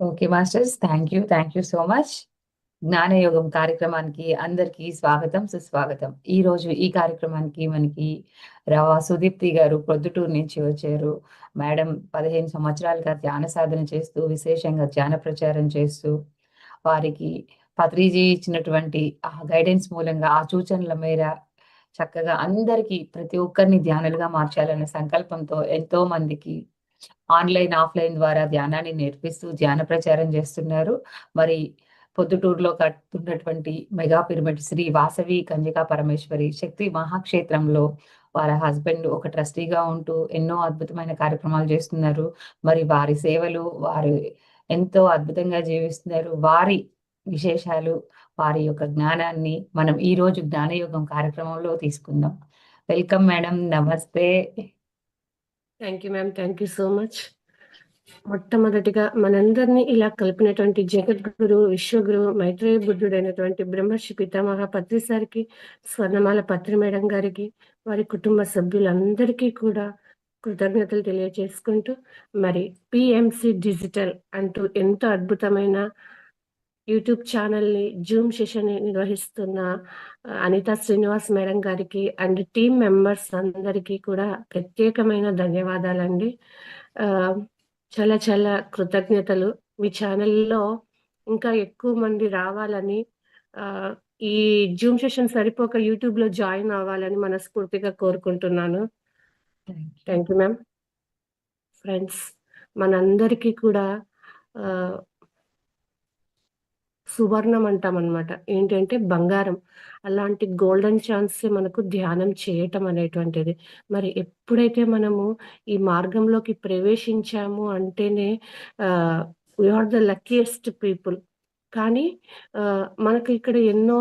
Okay masters. Thank you. Thank you so much. జ్ఞానయోగం కార్యక్రమానికి అందరికీ స్వాగతం, సుస్వాగతం. ఈరోజు ఈ కార్యక్రమానికి మనకి సుదీప్తి గారు ప్రొద్దుటూరు నుంచి వచ్చారు. మేడం 15 సంవత్సరాలుగా ధ్యాన సాధన చేస్తూ, విశేషంగా ధ్యాన ప్రచారం చేస్తూ, వారికి పత్రిజీ ఇచ్చినటువంటి ఆ గైడెన్స్ మూలంగా, ఆ సూచనల మేర చక్కగా అందరికీ ప్రతి ఒక్కరిని ధ్యానులుగా మార్చాలనే సంకల్పంతో ఎంతో మందికి ఆన్‌లైన్, ఆఫ్‌లైన్ ద్వారా ధ్యానాన్ని నేర్పిస్తూ ధ్యాన ప్రచారం చేస్తున్నారు. మరి పొద్దుటూరులో కడుతున్నటువంటి మెగా పిరమిడ్ శ్రీ వాసవి కన్యకా పరమేశ్వరి శక్తి మహాక్షేత్రంలో వారి హస్బెండ్ ఒక ట్రస్టీగా ఉంటూ ఎన్నో అద్భుతమైన కార్యక్రమాలు చేస్తున్నారు. మరి వారి సేవలు, వారు ఎంతో అద్భుతంగా జీవిస్తున్నారు. వారి విశేషాలు, వారి యొక్క జ్ఞానాన్ని మనం ఈరోజు జ్ఞానయోగం కార్యక్రమంలో తీసుకుందాం. Welcome madam. నమస్తే. Thank you ma'am. Thank you so much. మొట్టమొదటిగా మనందరినీ ఇలా కలిపినటువంటి జగద్గురు, విశ్వగురు, మైత్రేయ బుద్ధుడైనటువంటి బ్రహ్మర్షి పితామహ పత్రి సార్కి, స్వర్ణమాల పత్రి మేడం గారికి, వారి కుటుంబ సభ్యులందరికీ కూడా కృతజ్ఞతలు తెలియజేసుకుంటూ, మరి పిఎంసి డిజిటల్ అంటూ ఎంతో అద్భుతమైన యూట్యూబ్ ఛానల్ని, జూమ్ సెషన్ నిర్వహిస్తున్న అనితా శ్రీనివాస్ మేడం గారికి అండ్ టీమ్ మెంబర్స్ అందరికీ కూడా ప్రత్యేకమైన ధన్యవాదాలండి. చాలా చాలా కృతజ్ఞతలు. మీ ఛానల్లో ఇంకా ఎక్కువ మంది రావాలని, ఈ జూమ్ సెషన్ సరిపోక యూట్యూబ్లో జాయిన్ అవ్వాలని మనస్ఫూర్తిగా కోరుకుంటున్నాను. Thank you ma'am. ఫ్రెండ్స్, మనందరికీ కూడా సువర్ణం అంటాం అనమాట. ఏంటంటే బంగారం. అలాంటి గోల్డెన్ ఛాన్సే మనకు ధ్యానం చేయటం అనేటువంటిది. మరి ఎప్పుడైతే మనము ఈ మార్గంలోకి ప్రవేశించాము అంటేనే we are the luckiest people. కానీ మనకి ఇక్కడ ఎన్నో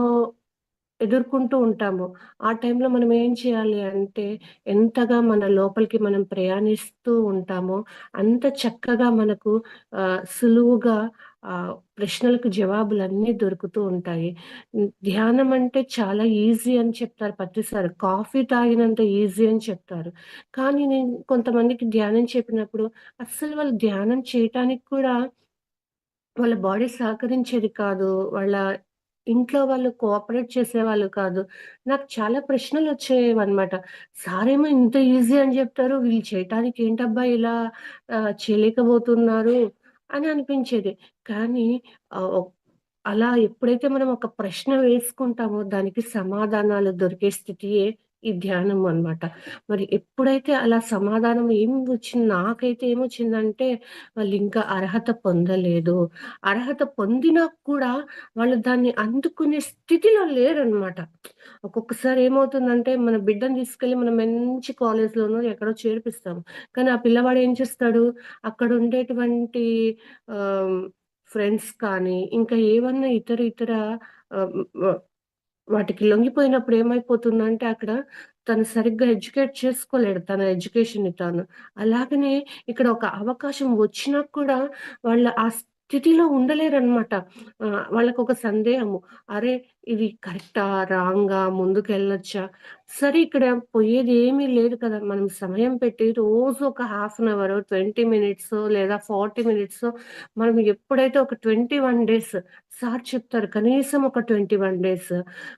ఎదుర్కొంటూ ఉంటాము. ఆ టైంలో మనం ఏం చేయాలి అంటే, ఎంతగా మన లోపలికి మనం ప్రయాణిస్తూ ఉంటామో, అంత చక్కగా మనకు సులువుగా ప్రశ్నలకు జవాబులన్నీ దొరుకుతూ ఉంటాయి. ధ్యానం అంటే చాలా ఈజీ అని చెప్తారు ప్రతిసారి. కాఫీ తాగినంత ఈజీ అని చెప్తారు. కానీ నేను కొంతమందికి ధ్యానం చెప్పినప్పుడు, అస్సలు వాళ్ళు ధ్యానం చేయటానికి కూడా వాళ్ళ బాడీ సహకరించేది కాదు. వాళ్ళ ఇంట్లో వాళ్ళు కోఆపరేట్ చేసేవాళ్ళు కాదు. నాకు చాలా ప్రశ్నలొచ్చేవన్నమాట. సారేమో ఇంత ఈజీ అని జెప్తారు. వీళ్ళు చేయటానికి ఏంటబ్బా ఇలా చేయలేకపోతున్నారు అని అనిపించేది. కానీ ఒక్ అలా ఎప్పుడైతే మనం ఒక ప్రశ్న వేసుకుంటామో దానికి సమాధానాలు దొరికే స్థితియే ఈ ధ్యానం అన్నమాట. మరి ఎప్పుడైతే అలా సమాధానం నాకైతే ఏమొచ్చిందంటే, వాళ్ళింకా అర్హత పొందలేదు. అర్హత పొందినా కూడా వాళ్ళు దాన్ని అందుకునే స్థితిలో లేరనమాట. ఒక్కొక్కసారి ఏమవుతుందంటే, మన బిడ్డని తీసుకెళ్ళి మనం మంచి కాలేజ్‌లోనో ఎక్కడో చేర్పిస్తాం. కానీ ఆ పిల్లవాడు ఏం చేస్తాడు, అక్కడ ఉండేటువంటి ఆహ్, ఫ్రెండ్స్ కానీ, ఇంకా ఏవన్నా ఇతర ఇతర ఆహ్, వ వాటికి లొంగిపోయినప్పుడు ఏమైపోతుందంటే అక్కడ తను సరిగ్గా ఎడ్యుకేట్ చేసుకోలేడు తన ఎడ్యుకేషన్‌ని తాను. అలాగనే ఇక్కడ ఒక అవకాశం వచ్చినా కూడా వాళ్ళ ఆ స్థితిలో ఉండలేరనమాట. వాళ్ళకొక సందేహము. అరే! ఇది కరెక్టా? రాంగా? ముందుకెళ్ళొచ్చా? సరే ఇక్కడ పోయేది ఏమీ లేదు కదా! మనం సమయం పెట్టి రోజు ఒక హాఫ్ అన్ అవరో, 20 మినిట్సో లేదా 40 మినిట్సో మనం ఎప్పుడైతే ఒక 21 డేస్ సార్ చెప్తారు కనీసం ఒక 21 డేస్.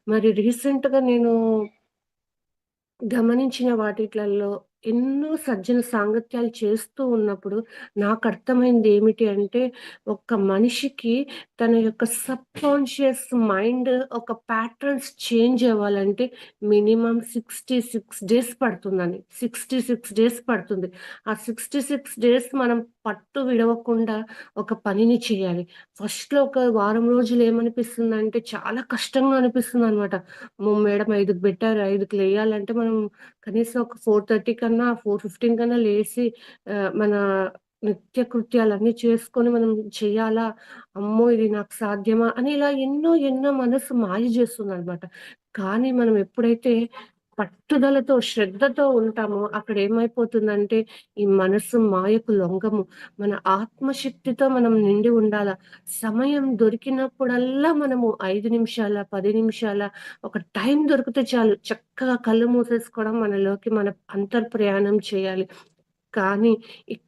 మరి రీసెంట్‌గా నేను గమనించిన వాటిట్లల్లో ఎన్నో సజ్జన సాంగత్యాలు చేస్తూ ఉన్నప్పుడు నాకర్థమైందేమిటి అంటే, ఒక మనిషికి తన యొక్క సబ్‌కాన్షియస్ మైండ్ ఒక ప్యాటర్న్స్ చేంజ్ అవ్వాలంటే మినిమమ్ 66 డేస్ పడుతుందని. 66 డేస్ పడుతుంది. ఆ 66 డేస్ మనం పట్టు విడవకుండా ఒక పనిని చేయాలి. ఫస్ట్‌లో ఒక వారం రోజులు ఏమనిపిస్తుందంటే చాలా కష్టంగా అనిపిస్తుందనమాట. మేడం 5కి పెట్టారు. 5కి లేయాలంటే మనం కనీసం ఒక 4:30 కన్నా, 4:15 కన్నా లేసి మన నిత్య కృత్యాలన్నీ చేసుకొని మనం చెయ్యాలా? అమ్మో! ఇది నాకు సాధ్యమా? అని ఇలా ఎన్నో ఎన్నో మనసు మాయ చేస్తుందనమాట. కానీ మనం ఎప్పుడైతే పట్టుదలతో, శ్రద్ధతో ఉంటామో అక్కడేమైపోతుందంటే ఈ మనసు మాయకు లొంగము. మన ఆత్మశక్తితో మనం నిండి ఉండాల. సమయం దొరికినప్పుడల్లా మనము 5 నిమిషాల, 10 నిమిషాల ఒక టైం దొరికితే చాలు చక్కగా కళ్ళు మూసేసుకోవడం, మనలోకి మన అంతర్ప్రయాణం చేయాలి. కానీ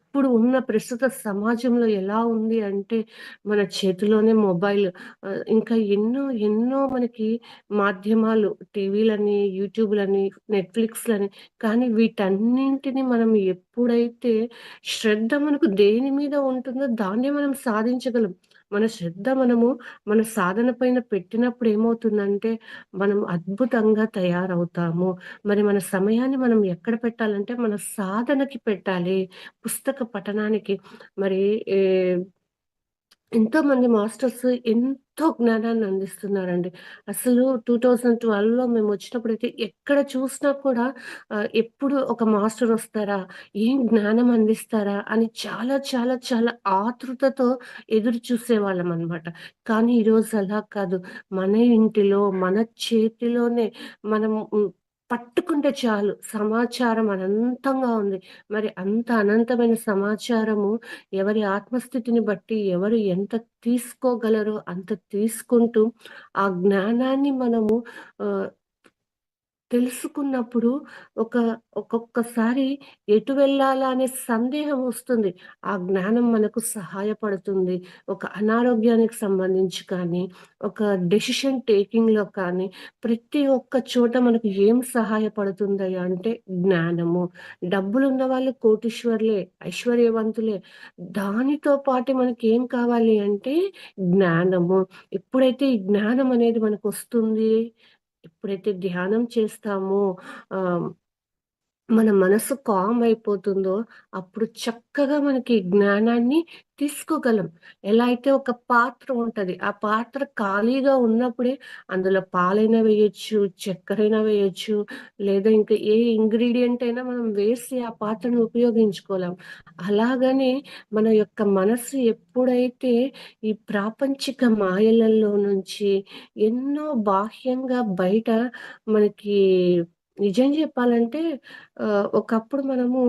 ఇప్పుడు ఉన్న ప్రస్తుత సమాజంలో ఎలా ఉంది అంటే, మన చేతిలోనే మొబైల్, ఇంకా ఎన్నో ఎన్నో మనకి మాధ్యమాలు, టీవీలని, యూట్యూబ్‌లని, నెట్‌ఫ్లిక్స్‌లని. కానీ వీటన్నింటిని మనం ఎప్పుడైతే శ్రద్ధ మనకు దేని మీద ఉంటుందో దాన్నే మనం సాధించగలం. మన శ్రద్ధ మనము మన సాధన పైన పెట్టినప్పుడు ఏమవుతుందంటే, మనం అద్భుతంగా తయారవుతాము. మరి మన సమయాన్ని మనం ఎక్కడ పెట్టాలంటే, మన సాధనకి పెట్టాలి. పుస్తక పఠనానికి. మరి ఏ ఎంతోమంది మాస్టర్స్ ఎంతో జ్ఞానాన్ని అందిస్తున్నారండి. అసలు 2012లో మేమొచ్చినప్పుడైతే ఎక్కడ చూసినా కూడా ఎప్పుడు ఒక మాస్టరొస్తారా? ఏం జ్ఞానం అందిస్తారా? అని చాలా చాలా చాలా ఆతృతతో ఎదురు చూసేవాళ్ళమనమాట. కానీ ఈరోజు అలా కాదు. మన ఇంటిలో, మన చేతిలోనే మనం పట్టుకుంటే చాలు సమాచారం అనంతంగా ఉంది. మరి అంత అనంతమైన సమాచారము ఎవరి ఆత్మస్థితిని బట్టి ఎవరు ఎంత తీసుకోగలరో అంత తీసుకుంటూ, ఆ జ్ఞానాన్ని మనము ఆహ్, తెలుసుకున్నప్పుడు ఒక ఒక్కొక్కసారి ఎటు వెళ్ళాలా అనే సందేహం వస్తుంది. ఆ జ్ఞానం మనకు సహాయపడుతుంది. ఒక అనారోగ్యానికి సంబంధించి కానీ, ఒక డెసిషన్ టేకింగ్‌లో కానీ, ప్రతి ఒక్క చోట మనకు ఏం సహాయపడుతుందయ్యా అంటే జ్ఞానము. డబ్బులున్న వాళ్ళు కోటీశ్వరులే, ఐశ్వర్యవంతులే. దానితో పాటు మనకేం కావాలి అంటే జ్ఞానము. ఎప్పుడైతే ఈ జ్ఞానం అనేది మనకొస్తుంది, ఎప్పుడైతే ధ్యానం చేస్తామో ఆహ్, మన మనసు కామ్ అయిపోతుందో, అప్పుడు చక్కగా మనకి జ్ఞానాన్ని తీసుకోగలం. ఎలా అయితే ఒక పాత్ర ఉంటది. ఆ పాత్ర ఖాళీగా ఉన్నప్పుడే అందులో పాలైనా వేయొచ్చు, చక్కెరైనా వేయొచ్చు, లేదా ఇంకా ఏ ఇంగ్రీడియెంట్ అయినా మనం వేసి ఆ పాత్రను ఉపయోగించుకోలేం. అలాగనే మన యొక్క మనస్సు ఎప్పుడైతే ఈ ప్రాపంచిక మాయలలో నుంచి ఎన్నో బాహ్యంగా బయట మనకి నిజం జెప్పాలంటే ఒకప్పుడు మనము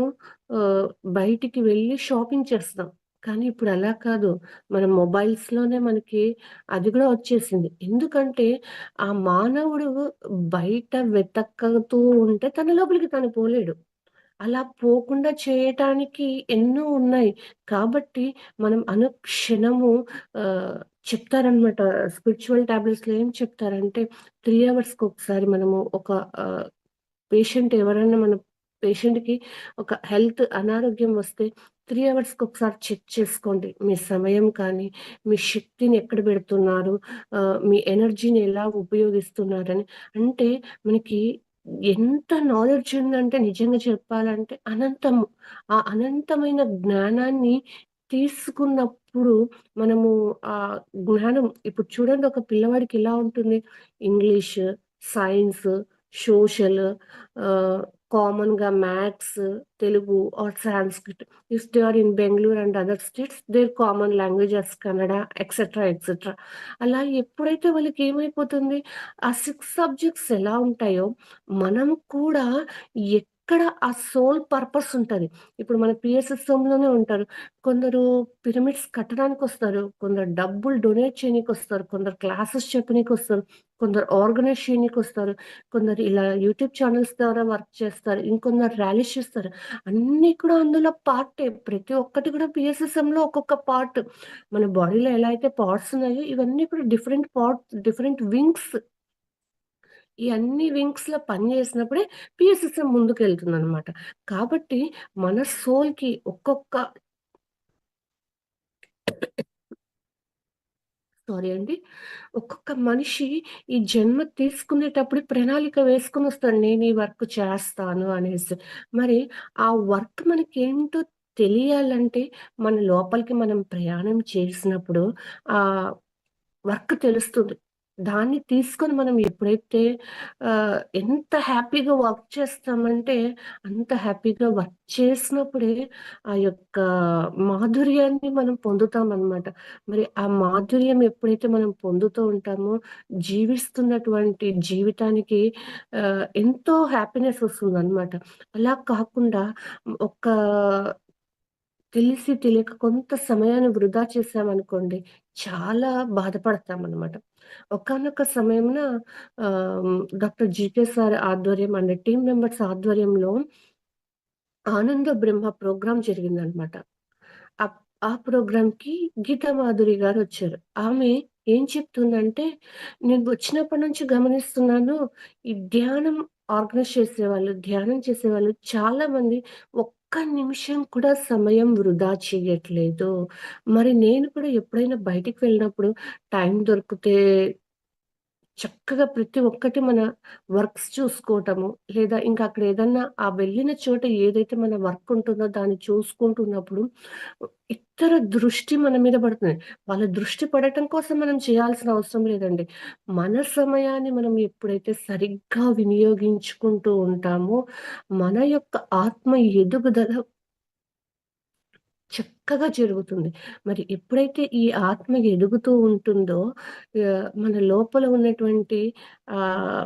ఆహ్, బయటికి వెళ్లి షాపింగ్ చేస్తాం. కానీ ఇప్పుడు అలా కాదు. మన మొబైల్స్‌లోనే మనకి అది గూడా వచ్చేసింది. ఎందుకంటే ఆ మానవుడు బయట వెతకతూ ఉంటే తన లోపలికి తను పోలేడు. అలా పోకుండా చేయటానికి ఎన్నో ఉన్నాయి. కాబట్టి మనం అనుక్షణము ఆహ్, చెప్తారనమాట. స్పిరిచ్యువల్ టాబ్లెట్స్‌లో ఏం చెప్తారంటే 3 అవర్స్‌కొకసారి మనము ఒక ఆహ్ పేషెంట్ ఎవరైనా మన పేషెంట్‌కి ఒక హెల్త్ అనారోగ్యం వస్తే 3 అవర్స్‌కొకసారి చెక్ చేసుకోండి. మీ సమయం కానీ, మీ శక్తిని ఎక్కడ పెడుతున్నారు, మీ ఎనర్జీని ఎలా ఉపయోగిస్తున్నారని. అంటే మనకి ఎంత నాలెడ్జ్ ఉందంటే నిజంగా చెప్పాలంటే అనంతము. ఆ అనంతమైన జ్ఞానాన్ని తీసుకున్నప్పుడు మనము ఆ జ్ఞానం ఇప్పుడు చూడండి ఒక పిల్లవాడికి ఎలా ఉంటుంది ఇంగ్లీష్, సైన్స్, సోషల్, ఆహ్, కామన్‌గా maths, Telugu or Sanskrit. If they are in Bengaluru and other states their common language as Kannada etcetera, etcetera. అలా ఎప్పుడైతే వాళ్ళకేమైపోతుంది, ఆ 6 సబ్జెక్ట్స్ ఎలా ఉంటాయో, మనం కూడా ఎక్కడ ఆ సోల్ పర్పస్ ఉంటది. ఇప్పుడు మన పిఎస్ఎస్ఎంలోనే ఉంటారు. కొందరు పిరమిడ్స్ కట్టడానికొస్తారు. కొందరు డబ్బులు డొనేట్ చేయనీకొస్తారు. కొందరు క్లాసెస్ చెప్పనీకొస్తారు. కొందరు ఆర్గనైజ్ చేయనీకొస్తారు. కొందరు ఇలా యూట్యూబ్ ఛానెల్స్ ద్వారా వర్క్ చేస్తారు. ఇంకొందరు ర్యాలీస్ చేస్తారు. అన్నీ కూడా అందులో పార్టే. ప్రతి ఒక్కటి కూడా పిఎస్ఎస్ఎంలో ఒక్కొక్క పార్ట్. మన బాడీలో ఎలా అయితే పార్ట్స్ ఉన్నాయో ఇవన్నీ కూడా డిఫరెంట్ పార్ట్స్, డిఫరెంట్ వింగ్స్. ఈ అన్ని వింగ్స్‌లో పని చేసినప్పుడే పిఎస్ఎస్ఎం ముందుకెళ్తుందనమాట. కాబట్టి మన సోల్‌కి ఒక్కొక్క సారీ అండి. ఒక్కొక్క మనిషి ఈ జన్మ తీసుకునేటప్పుడు ప్రణాళిక వేసుకొనొస్తాడు. నేను ఈ వర్క్ చేస్తాను అనేసి. మరి ఆ వర్క్ మనకేంటో తెలియాలంటే మన లోపలికి మనం ప్రయాణం చేసినప్పుడు ఆహ్ వర్క్ తెలుస్తుంది. దాన్ని తీసుకొని మనం ఎప్పుడైతే ఎంత హ్యాపీగా వర్క్ చేస్తామంటే, అంత హ్యాపీగా వర్క్ చేసినప్పుడే ఆ యొక్క మాధుర్యాన్ని మనం పొందుతామనమాట. మరి ఆ మాధుర్యం ఎప్పుడైతే మనం పొందుతూ ఉంటామో, జీవిస్తున్నటువంటి జీవితానికి ఎంతో హ్యాపీనెస్ వస్తుందనమాట. అలా కాకుండా ఒక తెలిసి తెలియక కొంత సమయాన్ని వృధా చేశామనుకోండి, చాలా బాధపడతామనమాట. ఒకానొక సమయమున డాక్టర్ జీకే సార్ ఆధ్వర్యం అండ్ టీమ్ మెంబర్స్ ఆధ్వర్యంలో ఆనంద బ్రహ్మ ప్రోగ్రామ్ జరిగిందనమాట. అప్ ఆ ప్రోగ్రామ్‌కి గీతా మాధురి గారొచ్చారు. ఆమె ఏం చెప్తుందంటే, నేను వచ్చినప్పటి నుంచి గమనిస్తున్నాను, ఈ ధ్యానం ఆర్గనైజ్ చేసేవాళ్ళు, ధ్యానం చేసేవాళ్ళు చాలామంది ఒక్క నిమిషం కూడా సమయం వృధా చెయ్యట్లేదు. మరి నేను కూడా ఎప్పుడైనా బయటికి వెళ్ళినప్పుడు టైం దొరికితే చక్కగా ప్రతి ఒక్కటి మన వర్క్స్ చూసుకోవటము, లేదా ఇంకా అక్కడ ఏదన్నా ఆ వెళ్ళిన చోట ఏదైతే మన వర్క్ ఉంటుందో దాన్ని చూసుకుంటున్నప్పుడు ఇతర దృష్టి మన మీద పడుతుంది. వాళ్ళ దృష్టి పడటం కోసం మనం చేయాల్సిన అవసరం లేదండి. మన సమయాన్ని మనం ఎప్పుడైతే సరిగ్గా వినియోగించుకుంటూ ఉంటామో, మన యొక్క ఆత్మ ఎదుగుదల చక్కగా జరుగుతుంది. మరి ఎప్పుడైతే ఈ ఆత్మ ఎదుగుతూ ఉంటుందో మన లోపల ఉన్నటువంటి ఆహ్,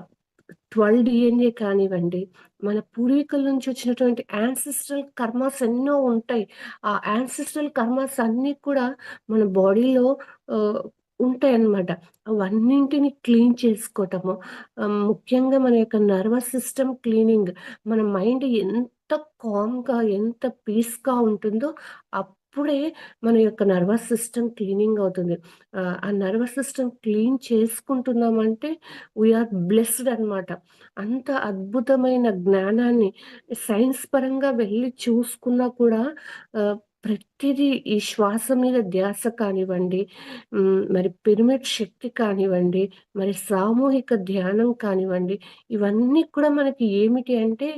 12 డీఎన్ఏ కానివ్వండి, మన పూర్వీకుల నుంచి వచ్చినటువంటి యాన్సెస్ట్రల్ కర్మాస్ ఎన్నో ఉంటాయి. ఆ యాన్సెస్ట్రల్ కర్మాస్ అన్నీ కూడా మన బాడీలో ఆహ్, ఉంటాయన్నమాట. అవన్నింటిని క్లీన్ చేసుకోవటము, ముఖ్యంగా మన యొక్క నర్వస్ సిస్టమ్ క్లీనింగ్, మన మైండ్ ఎంత కామ్‌గా, ఎంత పీస్‌గా ఉంటుందో అప్పుడే మన యొక్క నర్వస్ సిస్టమ్ క్లీనింగ్ అవుతుంది. ఆ నర్వస్ సిస్టమ్ క్లీన్ చేసుకుంటున్నామంటే ఆర్ బ్లెస్డ్ అనమాట. అంత అద్భుతమైన జ్ఞానాన్ని సైన్స్ పరంగా వెళ్లి చూసుకున్నా కూడా ప్రతిదీ ఈ శ్వాస మీద ధ్యాస కానివ్వండి, మరి పిరమిడ్ శక్తి కానివ్వండి, మరి సామూహిక ధ్యానం కానివ్వండి, ఇవన్నీ కూడా మనకి ఏమిటి అంటే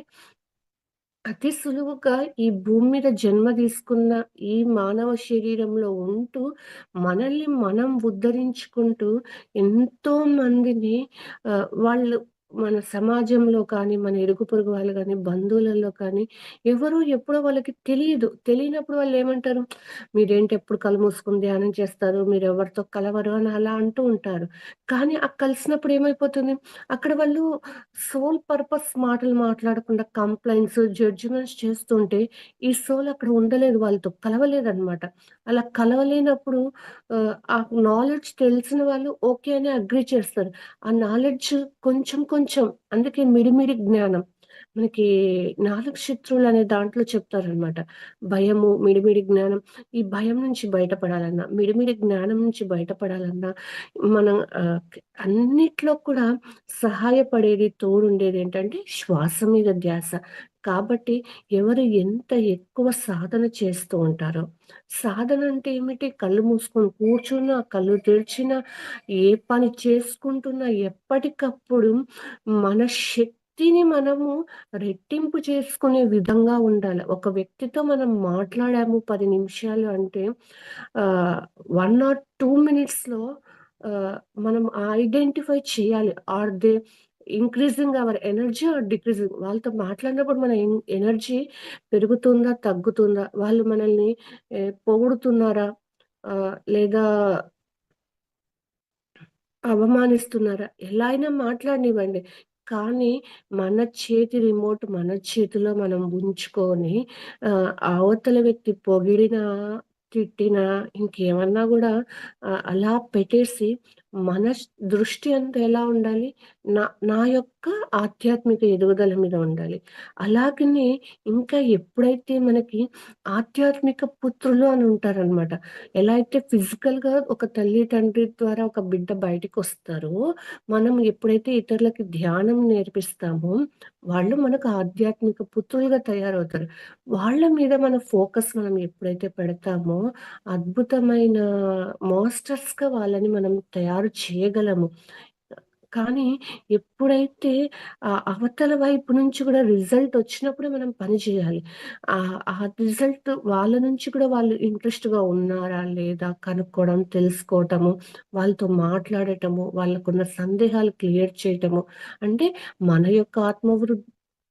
అతి సులువుగా ఈ భూమి మీద జన్మ తీసుకున్న ఈ మానవ శరీరంలో ఉంటూ, మనల్ని మనం ఉద్ధరించుకుంటూ ఎంతో మందిని వాళ్ళు మన సమాజంలో కానీ, మన ఇరుగు పొరుగు వాళ్ళు గానీ, బంధువులలో కానీ ఎవరో ఎప్పుడో వాళ్ళకి తెలీదు. తెలియనప్పుడు వాళ్ళేమంటారు, "మీరేంటి ఎప్పుడు కళ్ళు మూసుకొని ధ్యానం చేస్తారు, మీరెవరితో కలవరు" అని అలా అంటూ ఉంటారు. కానీ ఆ కలిసినప్పుడు ఏమైపోతుంది, అక్కడ వాళ్ళు సోల్ పర్పస్ మాటలు మాట్లాడకుండా కంప్లెయింట్స్, జడ్జిమెంట్స్ చేస్తుంటే, ఈ సోల్ అక్కడ ఉండలేదు. వాళ్ళతో కలవలేదనమాట. అలా కలవలేనప్పుడు ఆ నాలెడ్జ్ తెలిసిన వాళ్ళు ఓకే అని అగ్రీ చేస్తారు. ఆ నాలెడ్జ్ కొంచెం కొంచెం అందుకే మిడిమిడి జ్ఞానం. మనకి 4 శత్రువులు అనే దాంట్లో చెప్తారనమాట. భయము, మిడిమిడి జ్ఞానం. ఈ భయం నుంచి బయటపడాలన్నా, మిడిమిడి జ్ఞానం నుంచి బయటపడాలన్నా, మనం అన్నిట్లో కూడా సహాయపడేది, తోడుండేదేంటంటే శ్వాస మీద ధ్యాస. కాబట్టి ఎవరు ఎంత ఎక్కువ సాధన చేస్తూ ఉంటారో, సాధన అంటే ఏమిటి? కళ్ళు మూసుకొని కూర్చున్నా, కళ్ళు తెరిచినా, ఏ పని చేసుకుంటున్నా ఎప్పటికప్పుడు మన శక్తిని మనము రెట్టింపు చేసుకునే విధంగా ఉండాలి. ఒక వ్యక్తితో మనం మాట్లాడాము 10 నిమిషాలు అంటే 1 ఆర్ 2 మినిట్స్‌లో మనం ఐడెంటిఫై చేయాలి. Are they increasing our energy or decreasing. వాళ్ళతో మాట్లాడినప్పుడు మన ఎనర్జీ పెరుగుతుందా? తగ్గుతుందా? వాళ్ళు మనల్ని పొగుడుతున్నారా? లేదా అవమానిస్తున్నారా? ఎలా అయినా మాట్లాడనివ్వండి. కానీ మన చేతి రిమోట్ మన చేతిలో మనం ఉంచుకొని అవతల వ్యక్తి పొగిడినా, తిట్టినా, ఇంకేమన్నా గూడా అలా పెట్టేసి మన దృష్టి అంతా ఎలా ఉండాలి? నా నా యొక్క ఆధ్యాత్మిక ఎదుగుదల మీద ఉండాలి. అలాగనే ఇంకా ఎప్పుడైతే మనకి ఆధ్యాత్మిక పుత్రులు అని ఉంటారనమాట. ఎలా అయితే ఫిజికల్‌గా ఒక తల్లి, తండ్రి ద్వారా ఒక బిడ్డ బయటికొస్తారో, మనం ఎప్పుడైతే ఇతరులకి ధ్యానం నేర్పిస్తామో, వాళ్ళు మనకు ఆధ్యాత్మిక పుత్రులుగా తయారవుతారు. వాళ్ళ మీద మన ఫోకస్ మనం ఎప్పుడైతే పెడతామో, అద్భుతమైన మాస్టర్స్‌గా వాళ్ళని మనం తయారు చేయగలము. కానీ ఎప్పుడైతే అవతల వైపు నుంచి కూడా రిజల్ట్ వచ్చినప్పుడే మనం పని చేయాలి. ఆ రిజల్ట్ వాళ్ళ నుంచి కూడా వాళ్ళు ఇంట్రెస్ట్‌గా ఉన్నారా? లేదా? కనుక్కోవడం, తెలుసుకోవటము, వాళ్ళతో మాట్లాడటము, వాళ్ళకున్న సందేహాలు క్లియర్ చేయటము. అంటే మన యొక్క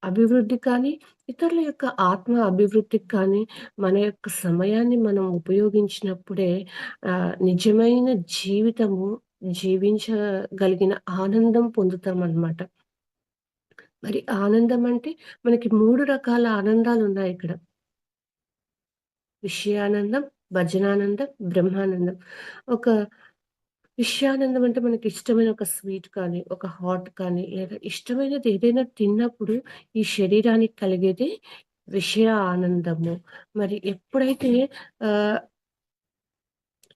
అభివృద్ధి కానీ, ఇతరుల యొక్క ఆత్మ అభివృద్ధికి కానీ, మన యొక్క సమయాన్ని మనం ఉపయోగించినప్పుడే నిజమైన జీవితము జీవించగలిగిన ఆనందం పొందుతామనమాట. మరి ఆనందం అంటే మనకి 3 రకాల ఆనందాలున్నాయిక్కడ. విషయానందం, భజనానందం, బ్రహ్మానందం. ఒక విషయానందం అంటే మనకిష్టమైన ఒక స్వీట్ కానీ, ఒక హాట్ కానీ, లేదా ఇష్టమైనది ఏదైనా తిన్నప్పుడు ఈ శరీరానికి కలిగేదే విషయ ఆనందము. మరి ఎప్పుడైతే ఆహ్,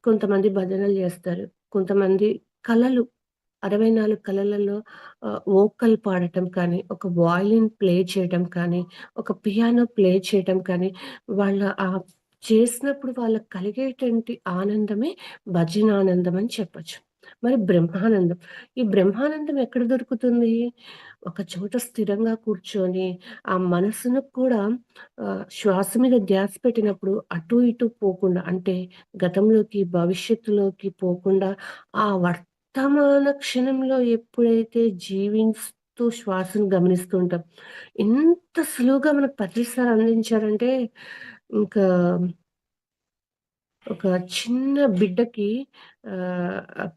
కొంతమంది భజనలు జేస్తారు. కొంతమంది కళలు 64 కళలలో వోకల్ పాడటం కానీ, ఒక వయలిన్ ప్లే చేయటం కానీ, ఒక పియానో ప్లే చేయటం కానీ, వాళ్ళ చేసినప్పుడు వాళ్ళకి కలిగేటువంటి ఆనందమే భజనానందం అని చెప్పొచ్చు. మరి బ్రహ్మానందం. ఈ బ్రహ్మానందం ఎక్కడ దొరుకుతుంది? ఒక చోట స్థిరంగా కూర్చొని, ఆ మనసును కూడా శ్వాస మీద ధ్యాస పెట్టినప్పుడు అటు ఇటు పోకుండా అంటే గతంలోకి, భవిష్యత్తులోకి పోకుండా ఆ వర్తమాన క్షణంలో ఎప్పుడైతే జీవిస్తూ శ్వాసను గమనిస్తూ ఉంటాం. ఎంత సులువుగా మనకు ప్రతిసారి అందించారంటే, ఇంకా ఒక చిన్న బిడ్డకి ఆహ్,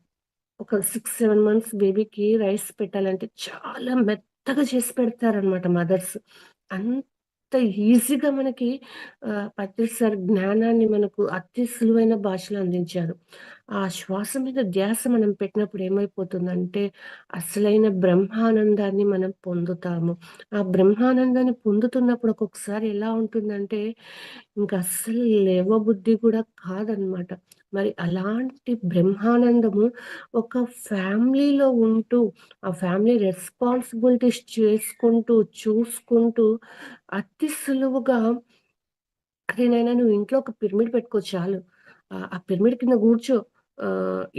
ఒక 6, 7 మంత్స్ బేబీకి రైస్ పెట్టాలంటే చాలా మెత్తగా చేసి పెడతారనమాట మదర్స్. అంత ఈజీగా మనకి ప్రతిసారి జ్ఞానాన్ని మనకు అతి సులువైన భాషలో అందించారు. ఆ శ్వాస మీద ధ్యాస మనం పెట్టినప్పుడు ఏమైపోతుందంటే, అసలైన బ్రహ్మానందాన్ని మనం పొందుతాము. ఆ బ్రహ్మానందాన్ని పొందుతున్నప్పుడు ఒక్కొక్కసారి ఎలా ఉంటుందంటే, ఇంక అస్సలు లేవబుద్ధి కూడా కాదనమాట. మరి అలాంటి బ్రహ్మానందము ఒక ఫ్యామిలీలో ఉంటూ, ఆ ఫ్యామిలీ రెస్పాన్సిబిలిటీస్ చేసుకుంటూ, చూసుకుంటూ అతి సులువుగా అరే నాయనా! నువ్వు ఇంట్లో ఒక పిరమిడ్ పెట్టుకో చాలు. ఆ పిరమిడ్ కింద గూర్చో.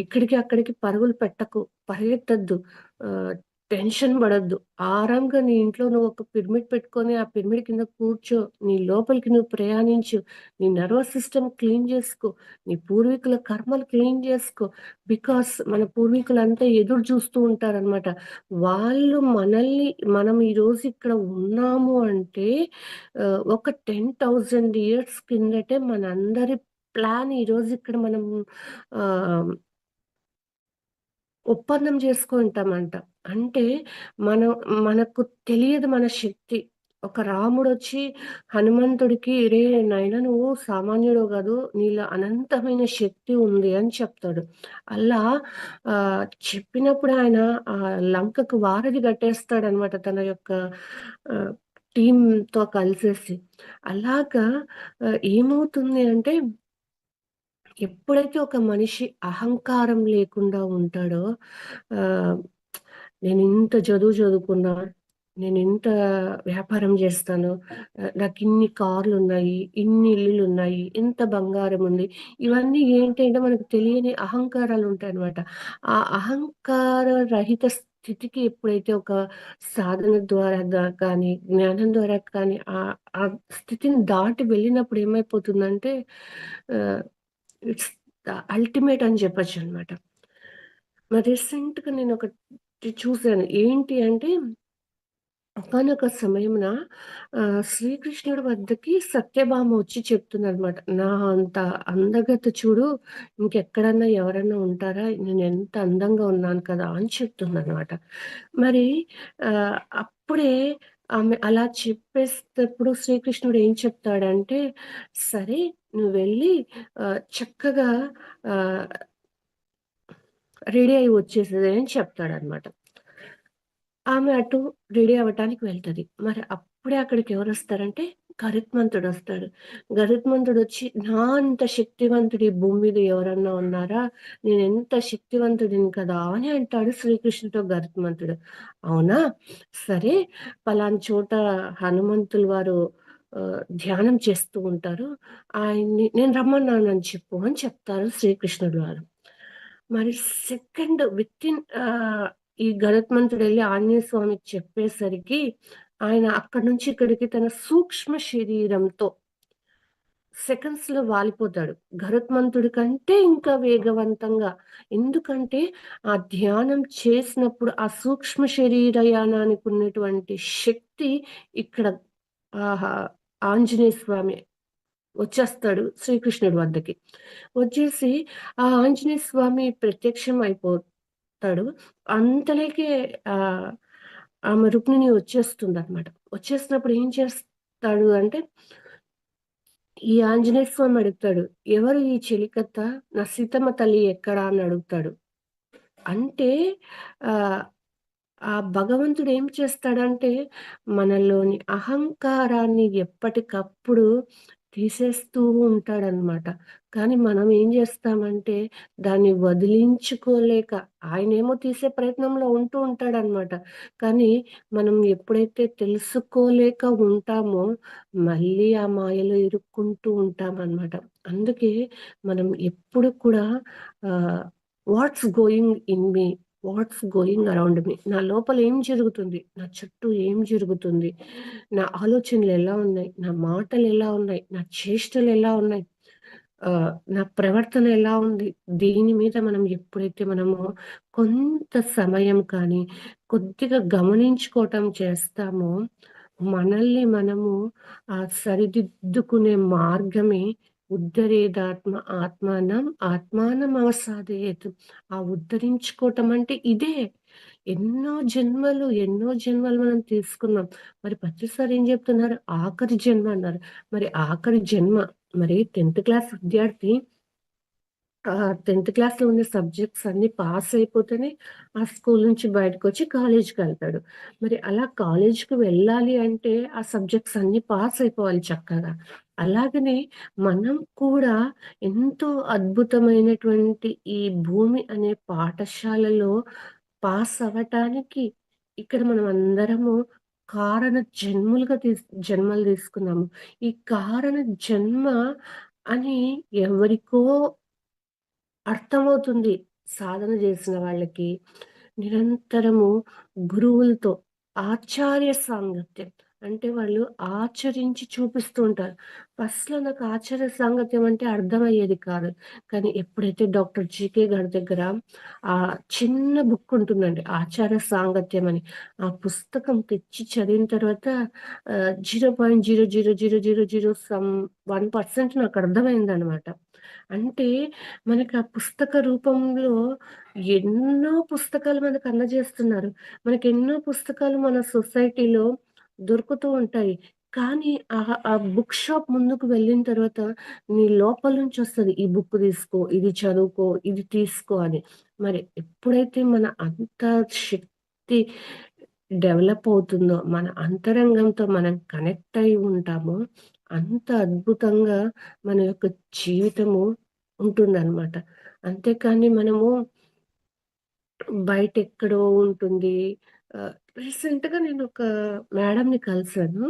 ఇక్కడికి, అక్కడికి పరుగులు పెట్టకు. పరిగెత్తొద్దు. ఆహ్, టెన్షన్ పడొద్దు. ఆరాంగా నీ ఇంట్లో నువ్వు ఒక పిరమిడ్ పెట్టుకొని, ఆ పిరమిడ్ కింద కూర్చో. నీ లోపలికి నువ్వు ప్రయాణించు. నీ నర్వస్ సిస్టమ్ క్లీన్ జేసుకో. నీ పూర్వీకుల కర్మలు క్లీన్ జేసుకో. బికాస్ మన పూర్వీకులంతా ఎదురు చూస్తూ ఉంటారనమాట. వాళ్ళు మనల్ని మనం ఈరోజు ఇక్కడ ఉన్నాము అంటే ఒక 10,000 ఇయర్స్ కిందటే మనందరి ప్లాన్ ఈరోజు ఇక్కడ మనం ఆహ్, ఒప్పందం చేసుకుంటామంట. అంటే మనం మనకు తెలియదు మన శక్తి. ఒక రాముడొచ్చి హనుమంతుడికి "రేయ్ నాయనా నువ్వు సామాన్యుడివి గాదు. నీలో అనంతమైన శక్తి ఉంది" అని చెప్తాడు. అలా చెప్పినప్పుడు ఆయన లంకకు వారధి కట్టేస్తాడనమాట తన యొక్క ఆహ్, టీమ్‌తో కలిసేసి. అలాగా ఏమవుతుంది అంటే ఎప్పుడైతే ఒక మనిషి అహంకారం లేకుండా ఉంటాడో, ఆహ్, నేనింత చదువు చదువుకున్నా, నేనింత వ్యాపారం జేస్తాను, నాకిన్ని కార్లున్నాయి, ఇన్ని ఇల్లులున్నాయి, ఇంత బంగారముంది. ఇవన్నీ ఏంటంటే మనకు తెలియని అహంకారాలుంటాయనమాట. ఆ అహంకార రహిత స్థితికి ఎప్పుడైతే ఒక సాధన ద్వారా కానీ, జ్ఞానం ద్వారా కానీ ఆ స్థితిని దాటి వెళ్ళినప్పుడు ఏమైపోతుందంటే ఆహ్ ఇట్స్ ద అల్టిమేట్ అని చెప్పొచ్చనమాట. మరి రీసెంట్‌గా నేనొకటి చూసాను. ఏంటి అంటే ఒకానొక సమయమున శ్రీకృష్ణుడి వద్దకి సత్యభామ వచ్చి చెప్తుందనమాట. "నా అంత అందగత్తె చూడు ఇంకెక్కడన్నా ఎవరన్నా ఉంటారా? నేనెంత అందంగా ఉన్నాను కదా!" అని చెప్తుందనమాట. మరి అప్పుడే ఆమె అలా చెప్పేస్తప్పుడు శ్రీకృష్ణుడు ఏం చెప్తాడంటే, "సరే నువ్వెళ్ళి చక్కగా ఆహ్, రెడీ అయ్యి వచ్చేసేయి" అని చెప్తాడనమాట. ఆమె అటు రెడీ అవ్వటానికి వెళ్తది. మరి అప్పుడే అక్కడికి ఎవరొస్తారంటే గరుత్మంతుడొస్తాడు. గరుత్మంతుడొచ్చి, "నా అంత శక్తివంతుడు ఈ భూమి మీద ఎవరన్నా ఉన్నారా? నేనెంత శక్తివంతుడిని కదా!" అని అంటాడు శ్రీకృష్ణుడితో గరుత్మంతుడు. "అవునా? సరే పలానా చోట హనుమంతుల వారు ధ్యానం చేస్తూ ఉంటారు. ఆయన్ని నేను రమ్మన్నానని చెప్పు" అని చెప్తారు శ్రీకృష్ణుడు వారు. మరి సెకండ్ వితిన్ ఈ గరుత్మంతుడెళ్లి ఆంజనేయ స్వామికి చెప్పేసరికి, ఆయన అక్కడి నుంచి ఇక్కడికి తన సూక్ష్మ శరీరంతో సెకండ్స్‌లో వాలిపోతాడు. గరుత్మంతుడి కంటే ఇంకా వేగవంతంగా. ఎందుకంటే, ఆ ధ్యానం చేసినప్పుడు ఆ సూక్ష్మ శరీరయానానికి ఉన్నటువంటి శక్తి ఇక్కడ ఆహా! ఆంజనేయ స్వామి వచ్చేస్తాడు శ్రీకృష్ణుడి వద్దకి. వచ్చేసి ఆ ఆంజనేయ స్వామి ప్రత్యక్షం అయిపోతాడు. అంతలోకే ఆహ్, ఆమె రుక్మిణి వచ్చేస్తుందనమాట. వచ్చేసినప్పుడు ఏం చేస్తాడు అంటే, ఈ ఆంజనేయ స్వామి అడుగుతాడు, "ఎవరు ఈ చెలికత్త? నా సీతమ్మ తల్లి ఎక్కడ?" అని అడుగుతాడు. అంటే ఆహ్ ఆ భగవంతుడు ఏం చేస్తాడంటే, మనలోని అహంకారాన్ని ఎప్పటికప్పుడు తీసేస్తూ ఉంటాడనమాట. కానీ మనం ఏం జేస్తామంటే, దాన్ని వదిలించుకోలేక ఆయనేమో తీసే ప్రయత్నంలో ఉంటూ ఉంటాడనమాట. కానీ మనం ఎప్పుడైతే తెలుసుకోలేక ఉంటామో, మళ్ళీ ఆ మాయలో ఇరుక్కుంటూ ఉంటామనమాట. అందుకే మనం ఎప్పుడు కూడా ఆహ్, what's going in me, what's going around me, నా లోపల ఏం జరుగుతుంది? నా చుట్టూ ఏం జరుగుతుంది? నా ఆలోచనలు ఎలా ఉన్నాయి? నా మాటలు ఎలా ఉన్నాయి? నా చేష్టలు ఎలా ఉన్నాయి? నా ప్రవర్తన ఎలా ఉంది? దీని మీద మనం ఎప్పుడైతే మనము కొంత సమయం కానీ, కొద్దిగా గమనించుకోవటం చేస్తామో, మనల్ని మనము సరిదిద్దుకునే మార్గమే ఉద్ధరేదాత్మ ఆత్మానం ఆత్మానం అవసాదయేత్. ఆ ఉద్ధరించుకోవటం అంటే ఇదే. ఎన్నో జన్మలు మనం తీసుకున్నాం. మరి ప్రతిసారి ఏం చెప్తున్నారు? ఆఖరి జన్మ అన్నారు. మరి ఆఖరి జన్మ, మరి 10థ్ క్లాస్ విద్యార్థి 10థ్ క్లాస్‌లో ఉండే సబ్జెక్ట్స్ అన్నీ పాస్ అయిపోతేనే ఆ స్కూల్ నుంచి బయటకొచ్చి కాలేజ్‌కెళ్తాడు. మరి అలా కాలేజ్‌కి వెళ్ళాలి అంటే ఆ సబ్జెక్ట్స్ అన్నీ పాస్ అయిపోవాలి చక్కగా. అలాగనే మనం కూడా ఎంతో అద్భుతమైనటువంటి ఈ భూమి అనే పాఠశాలలో పాస్ అవ్వటానికి ఇక్కడ మనం అందరము కారణ జన్మలు తీసుకున్నాము. ఈ కారణ జన్మ అని ఎవరికో అర్థమవుతుంది. సాధన జేసిన వాళ్ళకి, నిరంతరము గురువులతో ఆచార్య సాంగత్యం. అంటే వాళ్ళు ఆచరించి చూపిస్తూ ఉంటారు. ఫస్ట్‌లో నాకు ఆచార్య సాంగత్యం అంటే అర్థమయ్యేది కాదు. కానీ ఎప్పుడైతే డాక్టర్ జీకే గారి దగ్గర చిన్న బుక్ ఉంటుందండి, ఆచార్య సాంగత్యం అని. ఆ పుస్తకం తెచ్చి చదివిన తర్వాత 0.00000 సమ్ 1% నాకు అర్థమైందనమాట. అంటే మనకి ఆ పుస్తక రూపంలో ఎన్నో పుస్తకాలు మనకు అందజేస్తున్నారు. మనకెన్నో పుస్తకాలు మన సొసైటీలో దొరుకుతూ ఉంటాయి. కానీ ఆ బుక్ షాప్ ముందుకు వెళ్ళిన తర్వాత నీ లోపల నుంచి వస్తది. ఈ బుక్ తీసుకో, ఇది చదువుకో, ఇది తీసుకో అని. మరి ఎప్పుడైతే మన శక్తి డెవలప్ అవుతుందో, మన అంతరంగంతో మనం కనెక్ట్ అయి ఉంటామో, అంత అద్భుతంగా మన యొక్క జీవితము ఉంటుందనమాట. అంతేకాని మనము బయటెక్కడో ఉంటుంది. రీసెంట్‌గా నేనొక మేడంని కలిసాను.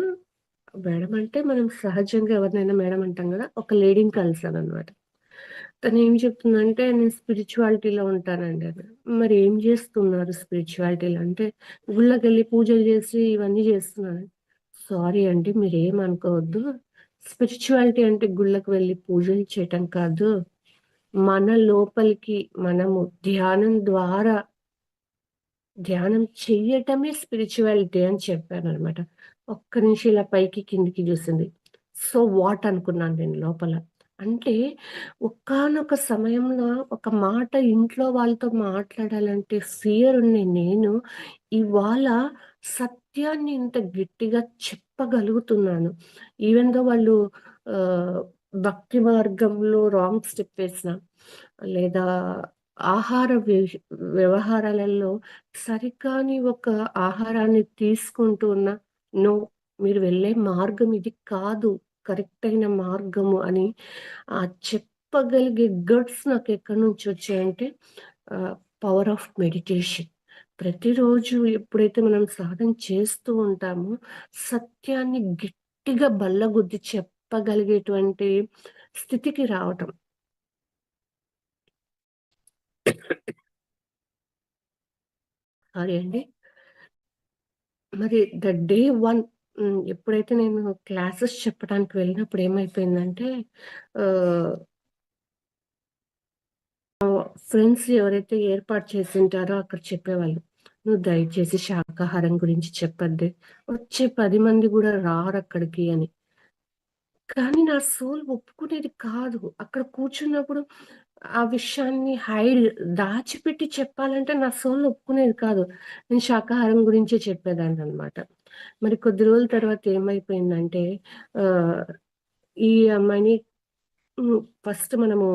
మేడం అంటే మనం సహజంగా ఎవరినైనా మేడం అంటాం గదా! ఒక లేడీని కలిసాననమాట. తనేం చెప్తుందంటే, "నేను స్పిరిచువాలిటీలో ఉంటానండి" అని. "మరి ఏం జేస్తున్నారు స్పిరిచువాలిటీలో?" అంటే, "గుళ్ళకెళ్ళి పూజలు జేసి ఇవన్నీ జేస్తున్నాను." సారీ అండి, మీరేమనుకోవద్దు. స్పిరిచువాలిటీ అంటే గుళ్ళకి వెళ్లి పూజలు చేయటం కాదు. మన లోపలికి మనము ధ్యానం చెయ్యటమే స్పిరిచువాలిటీ అని చెప్పాననమాట. ఒక్క నిమిషం ఇలా పైకి కిందకి జూసింది. సో వాట్ అనుకున్నాను నేను లోపల. అంటే ఒకానొక సమయంలో ఒక మాట ఇంట్లో వాళ్ళతో మాట్లాడాలంటే ఫియర్ ఉన్న నేను ఇవాళ సత్యాన్ని ఇంత గట్టిగా చెప్పగలుగుతున్నాను. ఈవెన్ దో వాళ్ళు ఆహ్, భక్తి మార్గంలో రాంగ్ స్టెప్ వేసినా, లేదా ఆహార వ్యవహారాలలో సరికాని ఒక ఆహారాన్ని తీసుకుంటూ ఉన్న, నో, మీరు వెళ్ళే మార్గం ఇది కాదు, కరెక్ట్ అయిన మార్గము అని చెప్పగలిగే గట్స్ నాకెక్కడి నుంచొచ్చాయంటే ఆహ్, పవర్ ఆఫ్ మెడిటేషన్. ప్రతిరోజు ఎప్పుడైతే మనం సాధన చేస్తూ ఉంటామో, సత్యాన్ని గట్టిగా బల్లగుద్ది చెప్పగలిగేటువంటి స్థితికి రావటం. సారీ అండి. మరి డే 1 ఎప్పుడైతే నేను క్లాసెస్ చెప్పడానికి వెళ్ళినప్పుడు ఏమైపోయిందంటే, ఆహ్, ఫ్రెండ్స్ ఎవరైతే ఏర్పాటు చేసుంటారో అక్కడ చెప్పేవాళ్ళు, "నువ్వు దయచేసి శాకాహారం గురించి చెప్పొద్దే. వచ్చే 10 మంది గూడా రారక్కడికి" అని. కానీ నా సోల్ ఒప్పుకునేది కాదు. అక్కడ కూర్చున్నప్పుడు ఆ విషయాన్ని దాచిపెట్టి చెప్పాలంటే నా సోల్ ఒప్పుకునేది కాదు. నేను శాకాహారం గురించే చెప్పేదాన్ననమాట. మరి కొద్ది రోజుల తర్వాత ఏమైపోయిందంటే, ఆహ్, ఈ అమ్మాయిని ఫస్ట్ మనము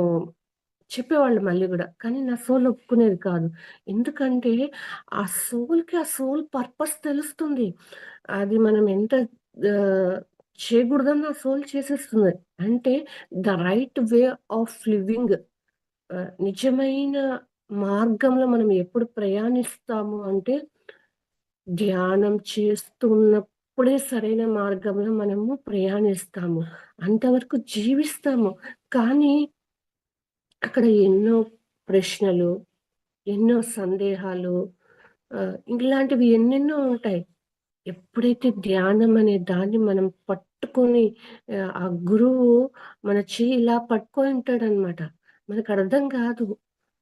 చెప్పేవాళ్ళు మళ్ళీ గూడా. కానీ నా సోల్ ఒప్పుకునేది కాదు. ఎందుకంటే ఆ సోల్ పర్పస్ తెలుస్తుంది. అది మనం ఎంత ఆహ్, చేయకూడదన్న ఆ సోల్ చేసేస్తుంది. అంటే the right way of living, నిజమైన మార్గంలో మనం ఎప్పుడు ప్రయాణిస్తాము అంటే, ధ్యానం చేస్తున్నప్పుడే సరైన మార్గంలో మనము ప్రయాణిస్తాము. అంతవరకు జీవిస్తాము. కానీ అక్కడ ఎన్నో ప్రశ్నలు, ఎన్నో సందేహాలు, ఇలాంటివి ఎన్నెన్నో ఉంటాయి. ఎప్పుడైతే ధ్యానం అనే దాన్ని మనం పట్టుకొని, ఆ గురువు మన చెయ్యి ఇలా పట్టుకొని ఉంటాడనమాట. మనకర్థం కాదు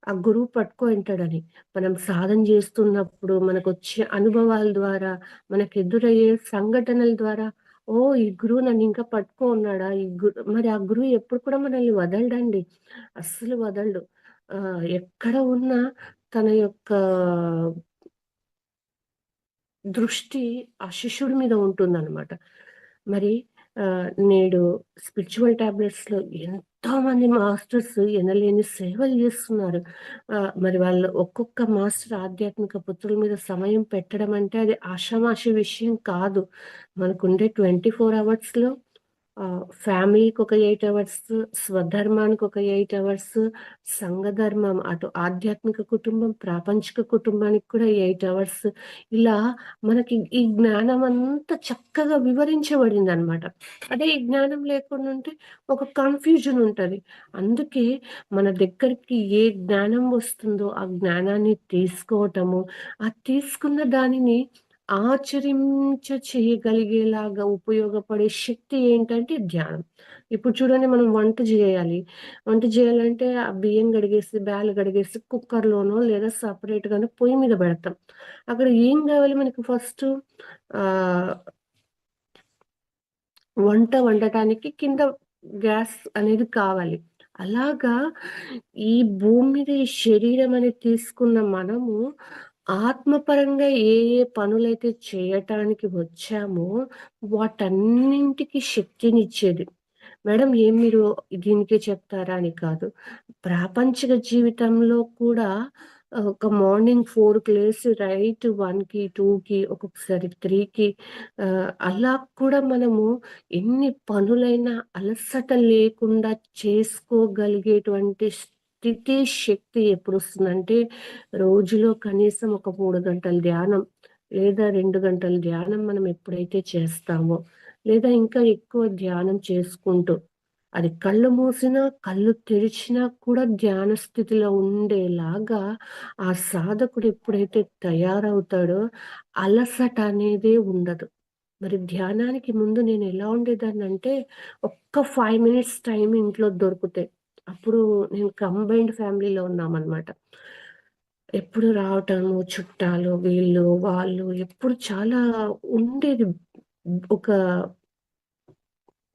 ఆ గురువు పట్టుకొని ఉంటాడని. మనం సాధన చేస్తున్నప్పుడు మనకొచ్చే అనుభవాల ద్వారా, మనకెదురయ్యే సంఘటనల ద్వారా, ఓహ్! ఈ గురువు నన్నింకా పట్టుకొని ఉన్నాడా? మరి ఆ గురువు ఎప్పుడు కూడా మనల్ని వదలడండి. అస్సలు వదలడు. ఎక్కడ ఉన్నా తన యొక్క దృష్టి ఆ శిష్యుడి మీద ఉంటుందనమాట. మరి నేడు స్పిరిచ్యువల్ టాబ్లెట్స్‌లో ఎంతోమంది మాస్టర్స్ ఎనలేని సేవలు జేస్తున్నారు. మరి వాళ్ళు ఒక్కొక్క మాస్టర్ ఆధ్యాత్మిక పుత్రుల మీద సమయం పెట్టడం అంటే అది ఆషామాషీ విషయం కాదు. మనకుండే 24 అవర్స్‌లో ఫ్యామిలీకొక 8 అవర్స్, స్వధర్మానికొక 8 అవర్స్, సంఘధర్మం అటు ఆధ్యాత్మిక కుటుంబం, ప్రాపంచిక కుటుంబానికి కూడా 8 అవర్స్. ఇలా మనకి ఈ జ్ఞానమంతా చక్కగా వివరించబడిందనమాట. అదే ఈ జ్ఞానం లేకుండా ఉంటే ఒక కన్‌ఫ్యూజన్ ఉంటది. అందుకే మన దగ్గరికి ఏ జ్ఞానం వస్తుందో ఆ జ్ఞానాన్ని తీసుకోవటము, ఆ తీసుకున్న దానిని చేయగలిగేలాగా ఉపయోగపడే శక్తి ఏంటంటే ధ్యానం. ఇప్పుడు చూడండి, మనం వంట జేయాలి. వంట జేయాలంటే ఆ బియ్యం గడిగేసి, బ్యాళ్ళు గడిగేసి కుక్కర్‌లోనో లేదా సెపరేట్‌గానో పొయ్యి మీద బెడతాం. అక్కడ ఏం గావాలి మనకి ఫస్టు? ఆహ్, వంట వండటానికి కింద గ్యాస్ అనేది కావాలి. అలాగా ఈ భూమి మీద ఈ శరీరం అనేది తీసుకున్న మనము ఆత్మపరంగా ఏ ఏ పనులైతే చేయటానికి వచ్చామో వాటన్నింటికి శక్తినిచ్చేది. మేడం ఏం మీరు దీనికే చెప్తారా అని కాదు. ప్రాపంచిక జీవితంలో కూడా ఒక మార్నింగ్ 4కి లేసి రైట్ 1కి, 2కి ఒక్కొక్కసారి 3కి, అలా కూడా మనము ఎన్ని పనులైనా అలసట లేకుండా చేసుకోగలిగేటువంటి స్థితి, శక్తి ఎప్పుడొస్తుందంటే రోజులో కనీసం ఒక 3 గంటల ధ్యానం లేదా 2 గంటల ధ్యానం మనం ఎప్పుడైతే చేస్తామో, లేదా ఇంకా ఎక్కువ ధ్యానం చేసుకుంటూ, అది కళ్ళు మూసినా, కళ్ళు తెరిచినా కూడా ధ్యాన స్థితిలో ఉండేలాగా ఆ సాధకుడు ఎప్పుడైతే తయారవుతాడో అలసట అనేదే ఉండదు. మరి ధ్యానానికి ముందు నేనెలా ఉండేదాన్నంటే, ఒక్క 5 మినిట్స్ టైం ఇంట్లో దొరికితే, అప్పుడు నేను కంబైన్డ్ ఫ్యామిలీలో ఉన్నామనమాట. ఎప్పుడు రావటము, చుట్టాలు, వీళ్ళు, వాళ్ళు ఎప్పుడు చాలా ఉండేది ఒక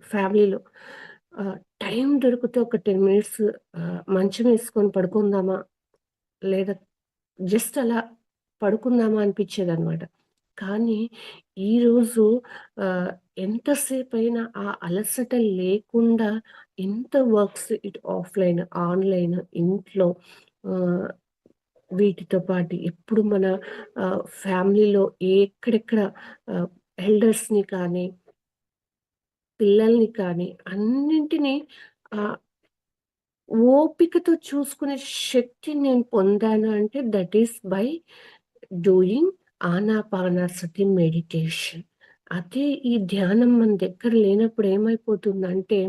ఫ్యామిలీలో. టైం దొరికితే ఒక 10 మినిట్స్ మంచమేసుకొని పడుకుందామా, లేదా జస్ట్ అలా పడుకుందామా అనిపిచ్చేదనమాట. కానీ ఈరోజు ఆహ్, ఎంతసేపయినా ఆ అలసట లేకుండా ఎంత వర్క్స్ ఇటు ఆఫ్‌లైన్, ఆన్‌లైన్, ఇంట్లో, ఆహ్, వీటితో పాటు ఎప్పుడు మన ఫ్యామిలీలో ఎక్కడెక్కడ ఆహ్, ఎల్డర్స్‌ని కానీ, పిల్లల్ని కానీ అన్నింటిని ఆహ్, ఓపికతో చూసుకునే శక్తి నేను పొందాను అంటే that is by doing Anapanasati meditation. అదే ఈ ధ్యానం మన దగ్గర లేనప్పుడు ఏమైపోతుందంటే,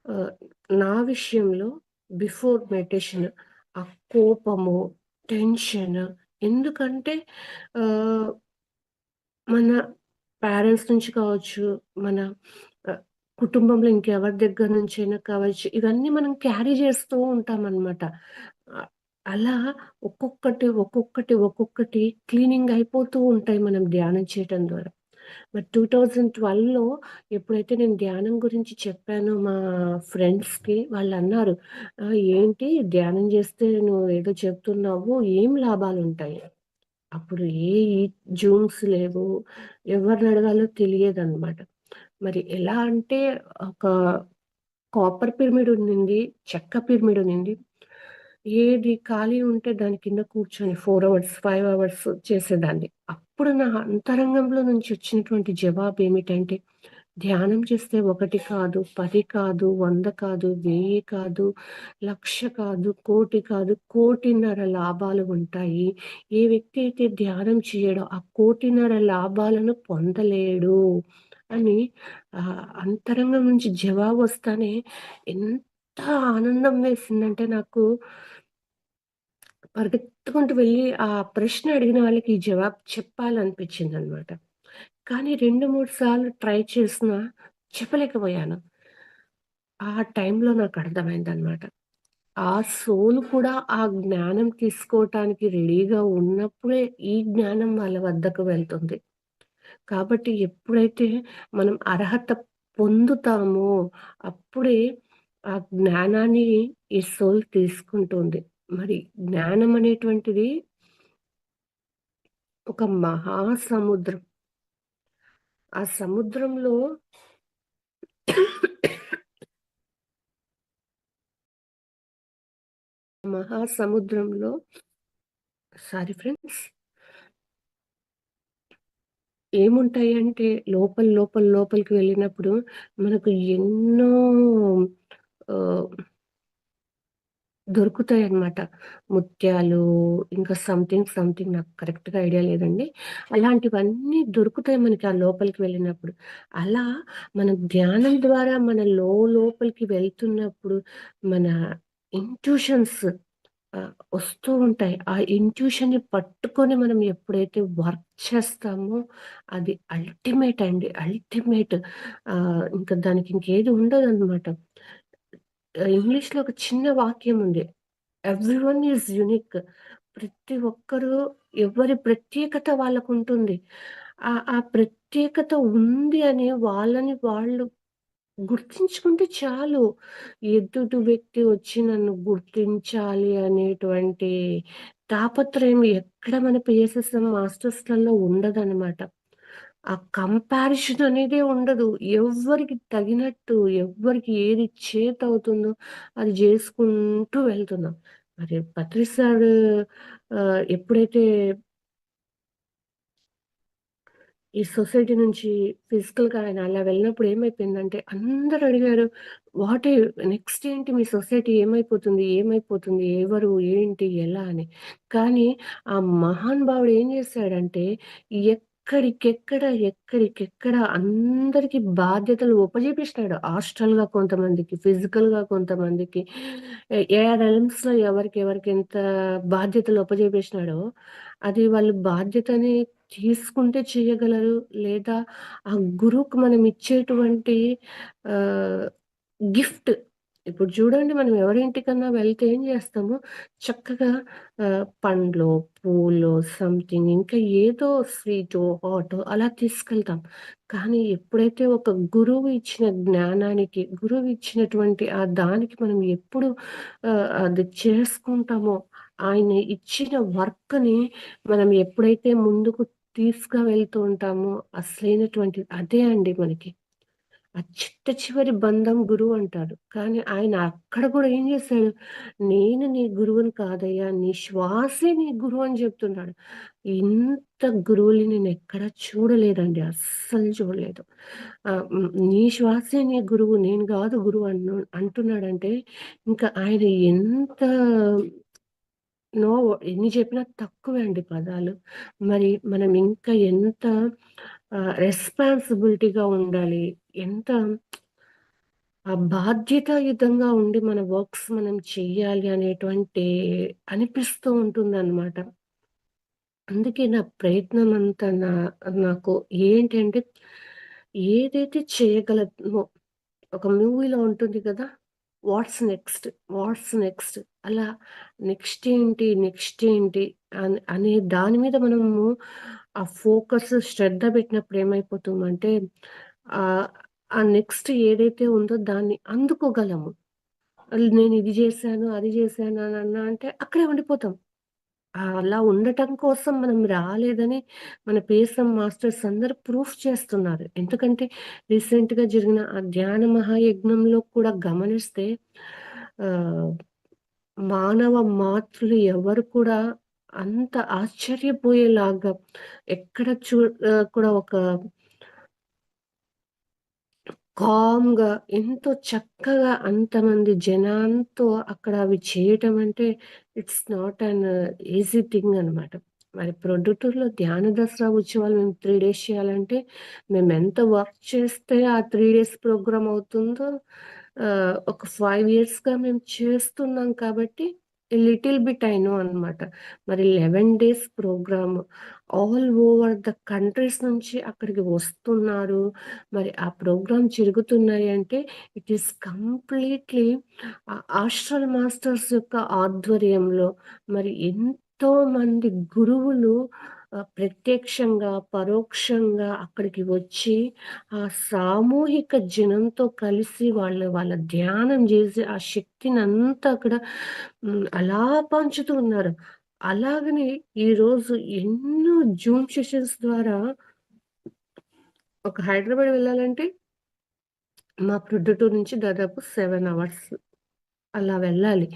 ఆహ్, నా విషయంలో బిఫోర్ మెడిటేషన్ ఆ కోపము, టెన్షన్, ఎందుకంటే ఆహ్ మన పేరెంట్స్ నుంచి కావచ్చు, మన ఆహ్, కుటుంబంలో ఇంకెవరి దగ్గర నుంచైనా కావచ్చు, ఇవన్నీ మనం క్యారీ చేస్తూ ఉంటామనమాట. ఆహ్, అలా ఒక్కొక్కటి క్లీనింగ్ అయిపోతూ ఉంటాయి మనం ధ్యానం చేయటం ద్వారా. మరి 2012లో ఎప్పుడైతే నేను ధ్యానం గురించి చెప్పానో మా ఫ్రెండ్స్‌కి, వాళ్ళన్నారు, ఏంటి ధ్యానం చేస్తే నువ్వేదో చెప్తున్నావు, ఏం లాభాలుంటాయి?" అప్పుడు ఈ జూమ్స్ లేవు. ఎవరినడగాలో తెలియదనమాట. మరి ఎలా అంటే ఒక కాపర్ పిరమిడ్ ఉండింది, చెక్క పిరమిడ్ ఉండింది. ఏది ఖాళీ ఉంటే దాని కింద కూర్చొని 4 అవర్స్, 5 అవర్స్ చేసేదాన్ని. అప్పుడు నా అంతరంగంలో నుంచి వచ్చినటువంటి జవాబేమిటంటే, ధ్యానం చేస్తే 1 కాదు, 10 కాదు, 100 కాదు, 1000 కాదు, 1,00,000 కాదు, 1,00,00,000 కాదు, 1,50,00,000 లాభాలు ఉంటాయి. ఏ వ్యక్తి అయితే ధ్యానం చేయడో ఆ 1,50,00,000 లాభాలను పొందలేడు అని అంతరంగం నుంచి జవాబొస్తానే ఎంత ఆనందం వేసిందంటే నాకు, పరిగెత్తుకుంటూ వెళ్ళి ఆ ప్రశ్న అడిగిన వాళ్ళకి ఈ జవాబు చెప్పాలనిపించిందనమాట. కానీ 2, 3 సార్లు ట్రై చేసినా చెప్పలేకపోయాను. ఆ టైంలో నాకర్థమైందనమాట. ఆ సోల్ కూడా ఆ జ్ఞానం తీసుకోవటానికి రెడీగా ఉన్నప్పుడే ఈ జ్ఞానం వాళ్ళ వద్దకు వెళ్తుంది. కాబట్టి ఎప్పుడైతే మనం అర్హత పొందుతామో అప్పుడే ఆ జ్ఞానాన్ని ఈ సోల్ తీసుకుంటుంది. మరి జ్ఞానం అనేటువంటిది ఒక మహాసముద్రం. ఆ సముద్రంలో మహాసముద్రంలో సారీ ఫ్రెండ్స్. ఏముంటాయంటే లోపలికి వెళ్ళినప్పుడు మనకు ఎన్నో ఆహ్, దొరుకుతాయన్నమాట. ముత్యాలు, ఇంకా సంథింగ్ నాకు కరెక్ట్‌గా ఐడియా లేదండి. అలాంటివన్నీ దొరుకుతాయి మనకి ఆ లోపలికి వెళ్ళినప్పుడు. అలా మనం ధ్యానం ద్వారా మన లోపలికి వెళ్తున్నప్పుడు మన ఇంట్యూషన్స్ వస్తూ ఉంటాయి. ఆ ఇంట్యూషన్‌ని పట్టుకొని మనం ఎప్పుడైతే వర్క్ చేస్తామో అది అల్టిమేట్ అండి. అల్టిమేట్. ఇంకా దానికి ఇంకేది ఉండదనమాట. ఇంగ్లీష్‌లో ఒక చిన్న వాక్యం ఉంది. Everyone is unique. ప్రతి ఒక్కరు ఎవరి ప్రత్యేకత వాళ్ళకుంటుంది. ఆ ప్రత్యేకత ఉంది అని వాళ్ళని వాళ్ళు గుర్తించుకుంటే చాలు. ఎదుటి వ్యక్తి వచ్చి నన్ను గుర్తించాలి అనేటువంటి తాపత్రయం ఎక్కడ మన పిఎస్ఎస్ఎం మాస్టర్స్‌లలో ఉండదనమాట. ఆ కంపారిజన్ అనేదే ఉండదు. ఎవ్వరికి తగినట్టు, ఎవ్వరికి ఏది చేతవుతుందో అది జేసుకుంటూ వెళ్తున్నాం. మరి పత్రి సారు ఎప్పుడైతే ఈ సొసైటీ నుంచి ఫిజికల్‌గా ఆయన అలా వెళ్ళినప్పుడు ఏమైపోయిందంటే అందరూ అడిగారు, "వాట్ యూ నెక్స్ట్ ఏంటి మీ సొసైటీ ఏమైపోతుంది? ఏమైపోతుంది? ఎవరు? ఏంటి? ఎలా?" అని. కానీ ఆ మహానుభావుడు ఏం చేశాడంటే ఎక్కడికెక్కడ అందరికి బాధ్యతలు ఒప్పజెప్పేసినాడు. హాస్టల్‌గా కొంతమందికి, ఫిజికల్‌గా కొంతమందికి, ఎల్ఎమ్స్‌లో ఎవరికి ఎంత బాధ్యతలు ఒప్పజెప్పేసినాడో అది వాళ్ళు బాధ్యతని తీసుకుంటే చేయగలరు. లేదా ఆ గురువుకి మనం ఇచ్చేటువంటి ఆహ్, గిఫ్ట్. ఇప్పుడు చూడండి మనం ఎవరింటికన్నా వెళ్తే ఏం చేస్తాము, చక్కగా పండ్లో, పూలో సంథింగ్ ఇంకా ఏదో స్వీటో, హాటో అలా తీసుకెళ్తాం. కానీ ఎప్పుడైతే ఒక గురువు ఇచ్చిన జ్ఞానానికి, గురువు ఇచ్చినటువంటి ఆ దానికి మనం ఎప్పుడు అది చేసుకుంటామో, ఆయన ఇచ్చిన వర్క్‌ని మనం ఎప్పుడైతే ముందుకు వెళ్తూ ఉంటామో అసలైనటువంటి అదే అండి మనకి. ఆ చిట్ట చివరి బంధం గురువు అంటారు. కానీ ఆయన అక్కడ కూడా ఏం చేశాడు, నేను నీ గురువుని కాదయ్యా! నీ శ్వాసే నీ గురువు అని చెప్తున్నాడు. ఇంత గురువుని నేనెక్కడ చూడలేదండి. అస్సలు చూడలేదు. నీ శ్వాసే నీ గురువు. నేను గాదు గురువు అంటున్నాడంటే ఇంకా ఆయన ఎంత నో ఎన్ని చెప్పినా తక్కువే అండి పదాలు. మరి మనం ఇంకా ఎంత రెస్పాన్సిబిలిటీగా ఉండాలి. ఎంత బాధ్యతాయుతంగా ఉండి మన వర్క్స్ మనం చెయ్యాలి అనేటువంటి అనిపిస్తూ ఉంటుందనమాట. అందుకే నా ప్రయత్నమంతా నాకు ఏంటంటే ఏదైతే చేయగలనో ఒక మూవీలో ఉంటుంది కదా! What's next? What's next? అలా నెక్స్ట్ ఏంటి? అనే దాని మీద మనము ఆ ఫోకస్, శ్రద్ధ పెట్టినప్పుడు ఏమైపోతుందంటే ఆహ్, ఆ నెక్స్ట్ ఏదైతే ఉందో దాన్ని అందుకోగలము. నేను ఇది జేశాను, అది జేశాను అని అంటే అక్కడే ఉండిపోతాం. అలా ఉండటం కోసం మనం రాలేదని మన పిఎస్ఎం మాస్టర్స్ అందరూ ప్రూఫ్ చేస్తున్నారు. ఎందుకంటే రీసెంట్‌గా జరిగిన ఆ ధ్యాన మహాయజ్ఞంలో కూడా గమనిస్తే ఆహ్, మానవ మాతృలు ఎవరు కూడా అంత ఆశ్చర్యపోయేలాగా ఎక్కడ కూడా ఒక కామ్‌గా ఎంతో చక్కగా అంతమంది జనాలతో అక్కడ అవి చేయటం అంటే it's not an easy thing అనమాట. మరి ప్రొద్దుటూరులో ధ్యాన దసరా ఉత్సవాలు మేము 3 డేస్ చేయాలంటే మేమెంత వర్క్ చేస్తే ఆ 3 డేస్ ప్రోగ్రామ్ అవుతుందో ఒక 5 ఇయర్స్‌గా మేము చేస్తున్నాం కాబట్టి లిటిల్ బిట్ ఐ నో అనమాట. మరి 11 days program all over the countries నుంచి అక్కడికి వస్తున్నారు. మరి ఆ ప్రోగ్రామ్ జరుగుతున్నాయి అంటే it is completely astral masters యొక్క ఆధ్వర్యంలో మరి ఎంతో మంది గురువులు ప్రత్యక్షంగా, పరోక్షంగా అక్కడికి వచ్చి ఆ సామూహిక జనంతో కలిసి వాళ్ళ ధ్యానం జేసి ఆ శక్తినంతా అక్కడ అలా పంచుతూ ఉన్నారు. అలాగనే ఈరోజు ఎన్నో జూమ్ సెషన్స్ ద్వారా ఒక హైదరాబాద్ వెళ్ళాలంటే మా ప్రొద్దుటూరు నుంచి దాదాపు 7 అవర్స్ అలా వెళ్ళాలి.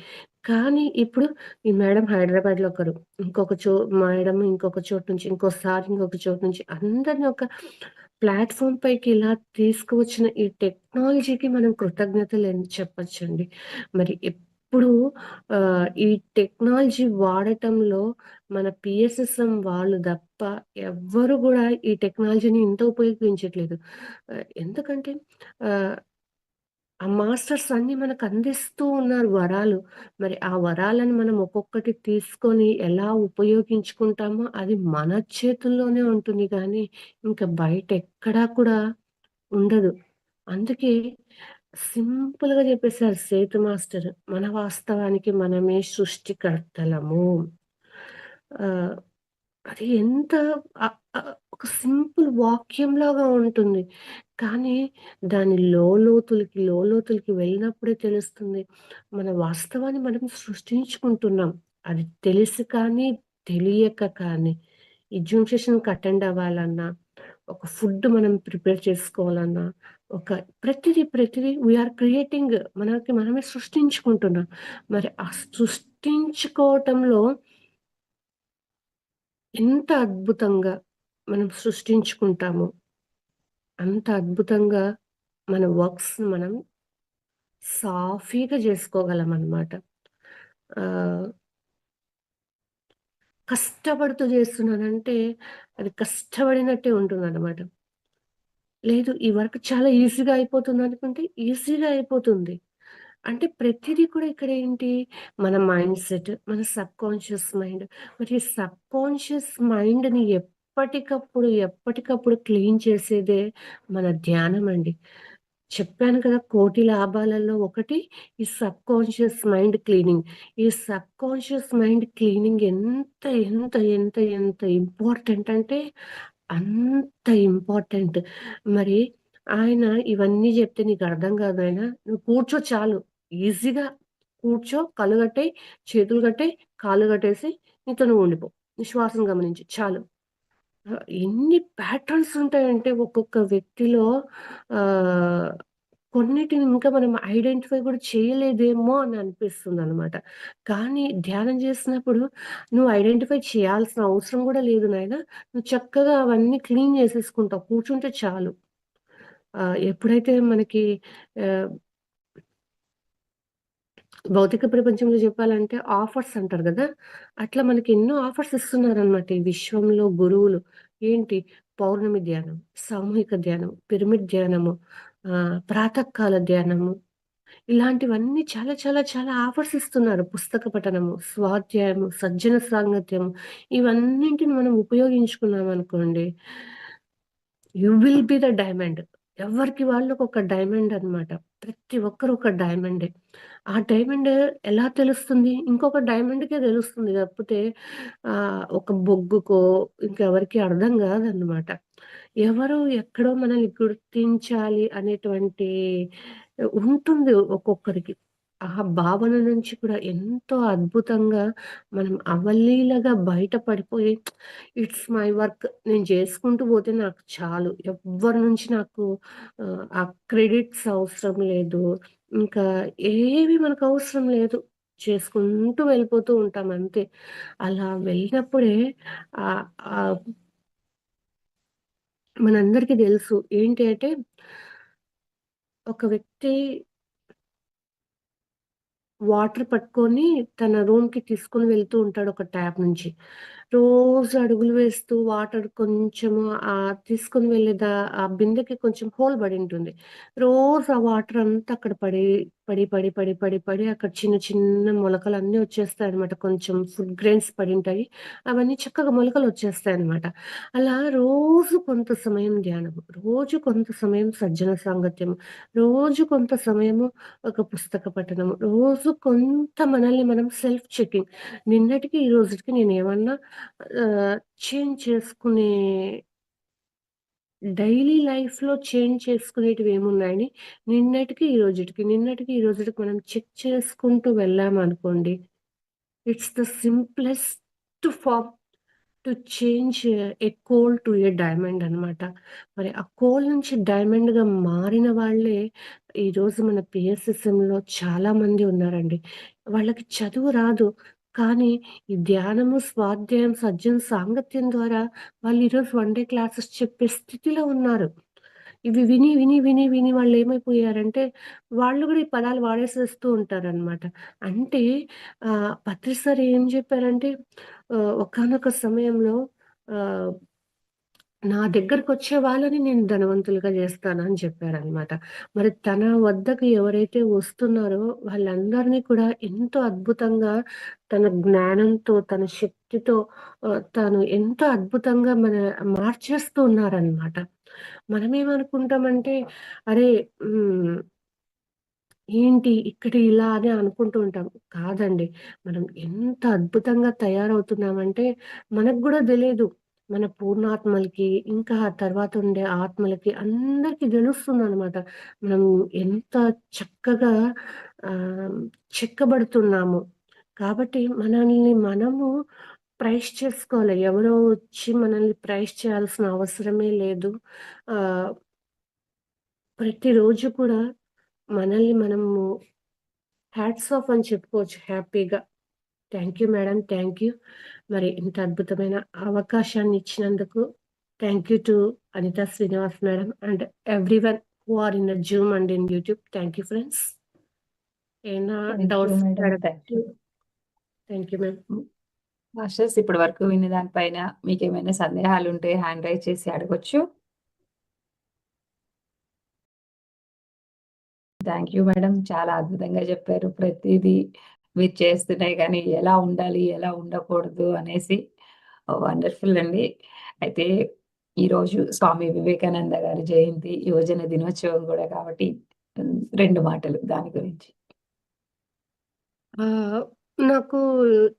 కానీ ఇప్పుడు ఈ మేడం హైదరాబాద్‌లో ఒకరు, మేడం ఇంకొక చోటు నుంచి, ఇంకొక చోటు నుంచి అందరిని ఒక ప్లాట్‌ఫార్మ్ పైకి ఇలా తీసుకువచ్చిన ఈ టెక్నాలజీకి మనం కృతజ్ఞతలని చెప్పొచ్చండి. మరి ఎప్పుడు ఈ టెక్నాలజీ వాడటంలో మన పిఎస్ఎస్ఎం వాళ్ళు తప్ప ఎవ్వరు గూడా ఈ టెక్నాలజీని ఇంత ఉపయోగించట్లేదు. ఎందుకంటే ఆహ్ ఆ మాస్టర్స్ అన్నీ మనకందిస్తూ ఉన్నారు వరాలు. మరి ఆ వరాలను మనం ఒక్కొక్కటి తీసుకొని ఎలా ఉపయోగించుకుంటామో అది మన చేతుల్లోనే ఉంటుంది గానీ, ఇంక బయటెక్కడా కూడా ఉండదు. అందుకే సింపుల్‌గా చెప్పేసారు సేతు మాస్టర్. మన వాస్తవానికి మనమే సృష్టికర్తలము. ఆహ్, అది ఎంత ఒక సింపుల్ వాక్యంలాగా ఉంటుంది. కానీ దాని లోలోతులకి వెళ్ళినప్పుడే తెలుస్తుంది. మన వాస్తవాన్ని మనం సృష్టించుకుంటున్నాం. అది తెలిసి కానీ, తెలియక కానీ. ఈ జూమ్ సెషన్‌కి అటెండ్ అవ్వాలన్నా, ఒక ఫుడ్ మనం ప్రిపేర్ చేసుకోవాలన్నా, ఒక ప్రతిది వీఆర్ క్రియేటింగ్ మనకి మనమే సృష్టించుకుంటున్నాం. మరి ఆ సృష్టించుకోవటంలో ఎంత అద్భుతంగా మనం సృష్టించుకుంటామో, అంత అద్భుతంగా మన మనం సాఫీగా జేసుకోగలమనమాట. ఆహ్, కష్టపడుతూ జేస్తున్నానంటే, అది కష్టపడినట్టే ఉంటుందనమాట. లేదు ఈ వర్క్ చాలా ఈజీగా అయిపోతుందనుకుంటే, ఈజీగా అయిపోతుంది. అంటే ప్రతిదీ కూడా ఇక్కడేంటి, మన మైండ్‌సెట్, మన సబ్‌కాన్షియస్ మైండ్. మరి సబ్‌కాన్షియస్ మైండ్‌ని ఎప్పటికప్పుడు క్లీన్ చేసేదే మన ధ్యానమండి. చెప్పాను కదా! కోటి లాభాలలో ఒకటి ఈ సబ్‌కాన్షియస్ మైండ్ క్లీనింగ్. ఈ సబ్‌కాన్షియస్ మైండ్ క్లీనింగ్ ఎంత ఇంపార్టెంట్ అంటే అంత ఇంపార్టెంట్. మరి ఆయన ఇవన్నీ జెప్తే నీకర్థం కాదు నాయనా, నువ్వు కూర్చో చాలు. ఈజీగా కూర్చో, కళ్ళు కట్టేయి, చేతులు కట్టేయి, కాళ్ళు కట్టేసి నీతో నువ్వు ఉండిపో. నీ శ్వాసను గమనించు చాలు. ఎన్ని ప్యాటర్న్స్ ఉంటాయంటే ఒక్కొక్క వ్యక్తిలో ఆహ్, కొన్నిటిని ఇంకా మనం ఐడెంటిఫై కూడా చేయలేదేమో అని అనిపిస్తుందనమాట. కానీ ధ్యానం చేసినప్పుడు నువ్వు ఐడెంటిఫై చేయాల్సిన అవసరం కూడా లేదు నాయనా. నువ్వు చక్కగా అవన్నీ క్లీన్ చేసేసుకుంటావు. కూర్చుంటే చాలు. ఎప్పుడైతే మనకి ఆహ్, భౌతిక ప్రపంచంలో చెప్పాలంటే ఆఫర్స్ అంటారు గదా! అట్లా మనకి ఎన్నో ఆఫర్స్ ఇస్తున్నారనమాట ఈ విశ్వంలో గురువులు. ఏంటి పౌర్ణమి ధ్యానం, సామూహిక ధ్యానం, పిరమిడ్ ధ్యానము, ప్రాతకాల ధ్యానము ఇలాంటివన్నీ చాలా ఆఫర్స్ ఇస్తున్నారు. పుస్తక పఠనము, స్వాధ్యాయము, సజ్జన సాంగత్యము ఇవన్నింటిని మనం ఉపయోగించుకున్నామనుకోండి you will be the diamond. ఎవరికి వాళ్ళు ఒక డైమండ్ అన్నమాట. ప్రతి ఒక్కరు ఒక డైమండే. ఆ డైమండ్ ఎలా తెలుస్తుంది? ఇంకొక డైమండ్‌కే తెలుస్తుంది కాకపోతే ఒక బొగ్గుకో ఇంకెవరికీ అర్థం కాదన్నమాట. ఎవరో ఎక్కడో మనల్ని గుర్తించాలి అనేటువంటి ఉంటుంది ఒక్కొక్కరికి. ఆ భావన నుంచి కూడా ఎంతో అద్భుతంగా మనం అవలీలగా బయట పడిపోయి ఇట్స్ మై వర్క్ నేను చేసుకుంటూ పోతే నాకు చాలు. ఎవ్వరి నుంచి నాకు ఆ క్రెడిట్స్ అవసరం లేదు. ఇంకా ఏవి మనకు అవసరం లేదు. చేసుకుంటూ వెళ్ళిపోతూ ఉంటాం అంతే. అలా వెళ్ళినప్పుడే ఆహ్, ఆహ్, మనందరికీ తెలుసు ఏంటి అంటే, ఒక వ్యక్తి వాటర్ పట్టుకొని తన రూమ్‌కి తీసుకొని వెళ్తూ ఉంటాడు ఒక ట్యాప్ నుంచి. రోజు అడుగులు వేస్తూ వాటర్ కొంచెము తీసుకొని ఆ బిందెకి కొంచెం హోల్ పడింటుంది. రోజు ఆ వాటర్ అంతా అక్కడ పడి అక్కడ చిన్న చిన్న మొలకలన్నీ వచ్చేస్తాయన్నమాట. కొంచెం ఫుడ్ గ్రెయిన్స్ పడింటాయి. అవన్నీ చక్కగా మొలకలొచ్చేస్తాయన్నమాట. అలా రోజు కొంత సమయం ధ్యానము, రోజు కొంత సమయం సజ్జన సాంగత్యము, రోజు కొంత సమయము ఒక పుస్తక పఠనం. రోజు కొంత మనల్ని మనం సెల్ఫ్ చెకింగ్. నిన్నటికి, ఈ రోజుటికి నేనేమన్నా ఆహ్, చేంజ్ చేసుకునే డైలీ లైఫ్‌లో చేంజ్ చేసుకునేటివేమున్నాయని నిన్నటికి, ఈ రోజుటికి మనం చెక్ చేసుకుంటూ వెళ్ళామనుకోండి. It's the simplest form to change a coal to a diamond అనమాట. మరి ఆ కోల్ నుంచి డైమండ్‌గా మారిన వాళ్ళే ఈరోజు మన పిఎస్ఎస్ఎంలో చాలామంది ఉన్నారండి. వాళ్ళకి చదువు రాదు. కానీ ఈ ధ్యానము, స్వాధ్యాయం, సజ్జన సాంగత్యం ద్వారా వాళ్ళు ఈరోజు వన్ డే క్లాసెస్ చెప్పే స్థితిలో ఉన్నారు. ఇవి విని వాళ్ళేమైపోయారంటే, వాళ్ళు గూడా ఈ పదాలు వాడేసేస్తూ ఉంటారనమాట. అంటే పత్రి సార్ ఏం జెప్పారంటే, ఒకానొక సమయంలో ఆహ్, నా దగ్గరకొచ్చే వాళ్ళని నేను ధనవంతులుగా జేస్తానని చెప్పారనమాట. మరి తన వద్దకు ఎవరైతే వస్తున్నారో వాళ్ళందరినీ కూడా ఎంతో అద్భుతంగా తన జ్ఞానంతో, తన శక్తితో తను ఎంతో అద్భుతంగా మార్చేస్తూ ఉన్నారనమాట. మనమేమనుకుంటామంటే, అరే! హ్మ్. ఏంటి ఇక్కడ ఇలా అని అనుకుంటూ ఉంటాం. కాదండి. మనం ఎంత అద్భుతంగా తయారవుతున్నామంటే, మనకు గూడా తెలీదు. మన పూర్ణాత్మలకి, ఇంకా ఆ తర్వాత ఉండే ఆత్మలకి అందరికి తెలుస్తుందనమాట. మనం ఎంత చక్కగా ఆహ్, చెక్కబడుతున్నాము. కాబట్టి మనల్ని మనము ప్రైజ్ చేసుకోవాలి. ఎవరో వచ్చి మనల్ని ప్రైజ్ చేయాల్సిన అవసరమే లేదు. ఆహ్, ప్రతిరోజు కూడా మనల్ని మనము హ్యాట్స్ ఆఫ్ అని చెప్పుకోవచ్చు హ్యాపీగా. Thank you madam. Thank you. మరి ఇంత అద్భుతమైన అవకాశాన్ని ఇచ్చినందుకు thank you to Anitha Srinivas madam and everyone who are in Zoom and in YouTube. Thank you friends. ఏమైనా థ్యాంక్ యూ డౌట్స్ ఉంటే మేడం. థ్యాంక్ అడగొచ్చు. You. Thank you ma'am. Masters ఇప్పటి వరకు విన్న దానిపైన మీకేమైనా సందేహాలుంటే హ్యాండ్ రైజ్ చేసి అడగొచ్చు. Thank you madam. చాలా అద్భుతంగా చెప్పారు. ప్రతీదీ మీరు చేస్తున్నాయి గానీ, ఎలా ఉండాలి, ఎలా ఉండకూడదు అనేసి వండర్‌ఫుల్ అండి. అయితే ఈరోజు స్వామి వివేకానంద గారి జయంతి, యువజన దినోత్సవం గూడా కాబట్టి 2 మాటలు దాని గురించి. ఆహ్, నాకు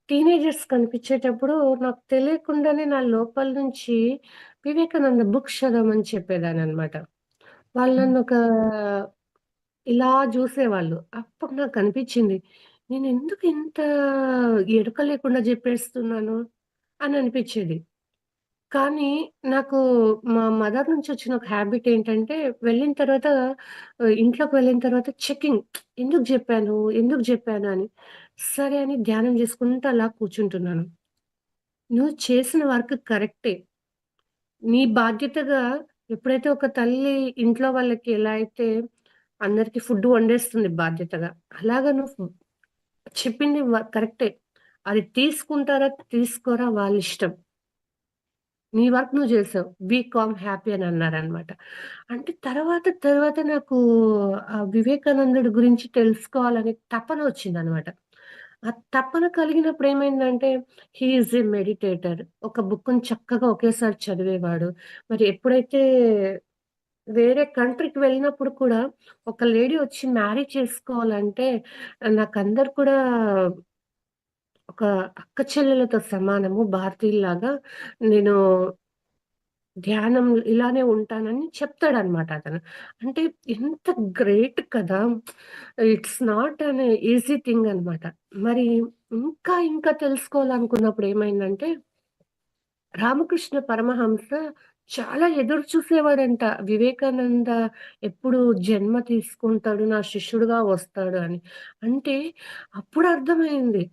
టీనేజర్స్ కనిపించేటప్పుడు నాకు తెలియకుండానే నా లోపల నుంచి వివేకానంద బుక్స్ చదవమని చెప్పేదాన్ననమాట. వాళ్ళు హ్మ్. నన్నొక ఇలా జూసేవాళ్ళు. అప్పుడు నాకనిపిచ్చింది. నేనెందుకు ఇంత ఎరుక లేకుండా జెప్పేస్తున్నాను అని అనిపిచ్చేది. కానీ నాకు మా మదర్ నుంచొచ్చిన ఒక హాబిట్ ఏంటంటే, వెళ్ళిన తర్వాత ఇంట్లోకి వెళ్ళిన తర్వాత చెకింగ్. ఎందుకు జెప్పాను? ఎందుకు జెప్పాను అని. సరే అని ధ్యానం జేసుకుంటూ అలా కూర్చుంటున్నాను. నువ్వు చేసిన వర్క్ కరెక్టే. నీ బాధ్యతగా ఎప్పుడైతే ఒక తల్లి ఇంట్లో వాళ్ళకి ఎలా అయితే అందరికి ఫుడ్ వండేస్తుంది బాధ్యతగా. అలాగా నువ్వు చెప్పింది కరెక్టే. అది తీసుకుంటారా? తీసుకోరా? వాళ్ళిష్టం. నీ వర్క్ నువ్వు చేసావు. బీ కామ్ హ్యాపీ అని అన్నారనమాట. అంటే తర్వాత నాకు వివేకానందుడి గురించి తెలుసుకోవాలనే తపన వచ్చిందనమాట. ఆ తపన కలిగినప్పుడు ఏమైందంటే, హి ఈజ్ ఎ మెడిటేటర్. ఒక బుక్కుని చక్కగా ఒకేసారి చదివేవాడు. మరి ఎప్పుడైతే వేరే కంట్రీకి వెళ్ళినప్పుడు కూడా ఒక లేడీ వచ్చి మ్యారీ చేసుకోవాలంటే నాకందరూ కూడా ఒక అక్క చెల్లెలతో సమానము భారతీయుల్లాగా నేను ధ్యానం ఇలానే ఉంటానని చెప్తాడనమాట అతను. అంటే ఎంత గ్రేట్ కదా! It's not an easy thing అనమాట. మరి ఇంకా తెలుసుకోవాలనుకున్నప్పుడు ఏమైందంటే రామకృష్ణ పరమహంస చాలా ఎదురు చూసేవాడంట. వివేకానంద ఎప్పుడు జన్మ తీసుకుంటాడు, నా శిష్యుడుగా వస్తాడు అని. అంటే అప్పుడు అర్థమైంది.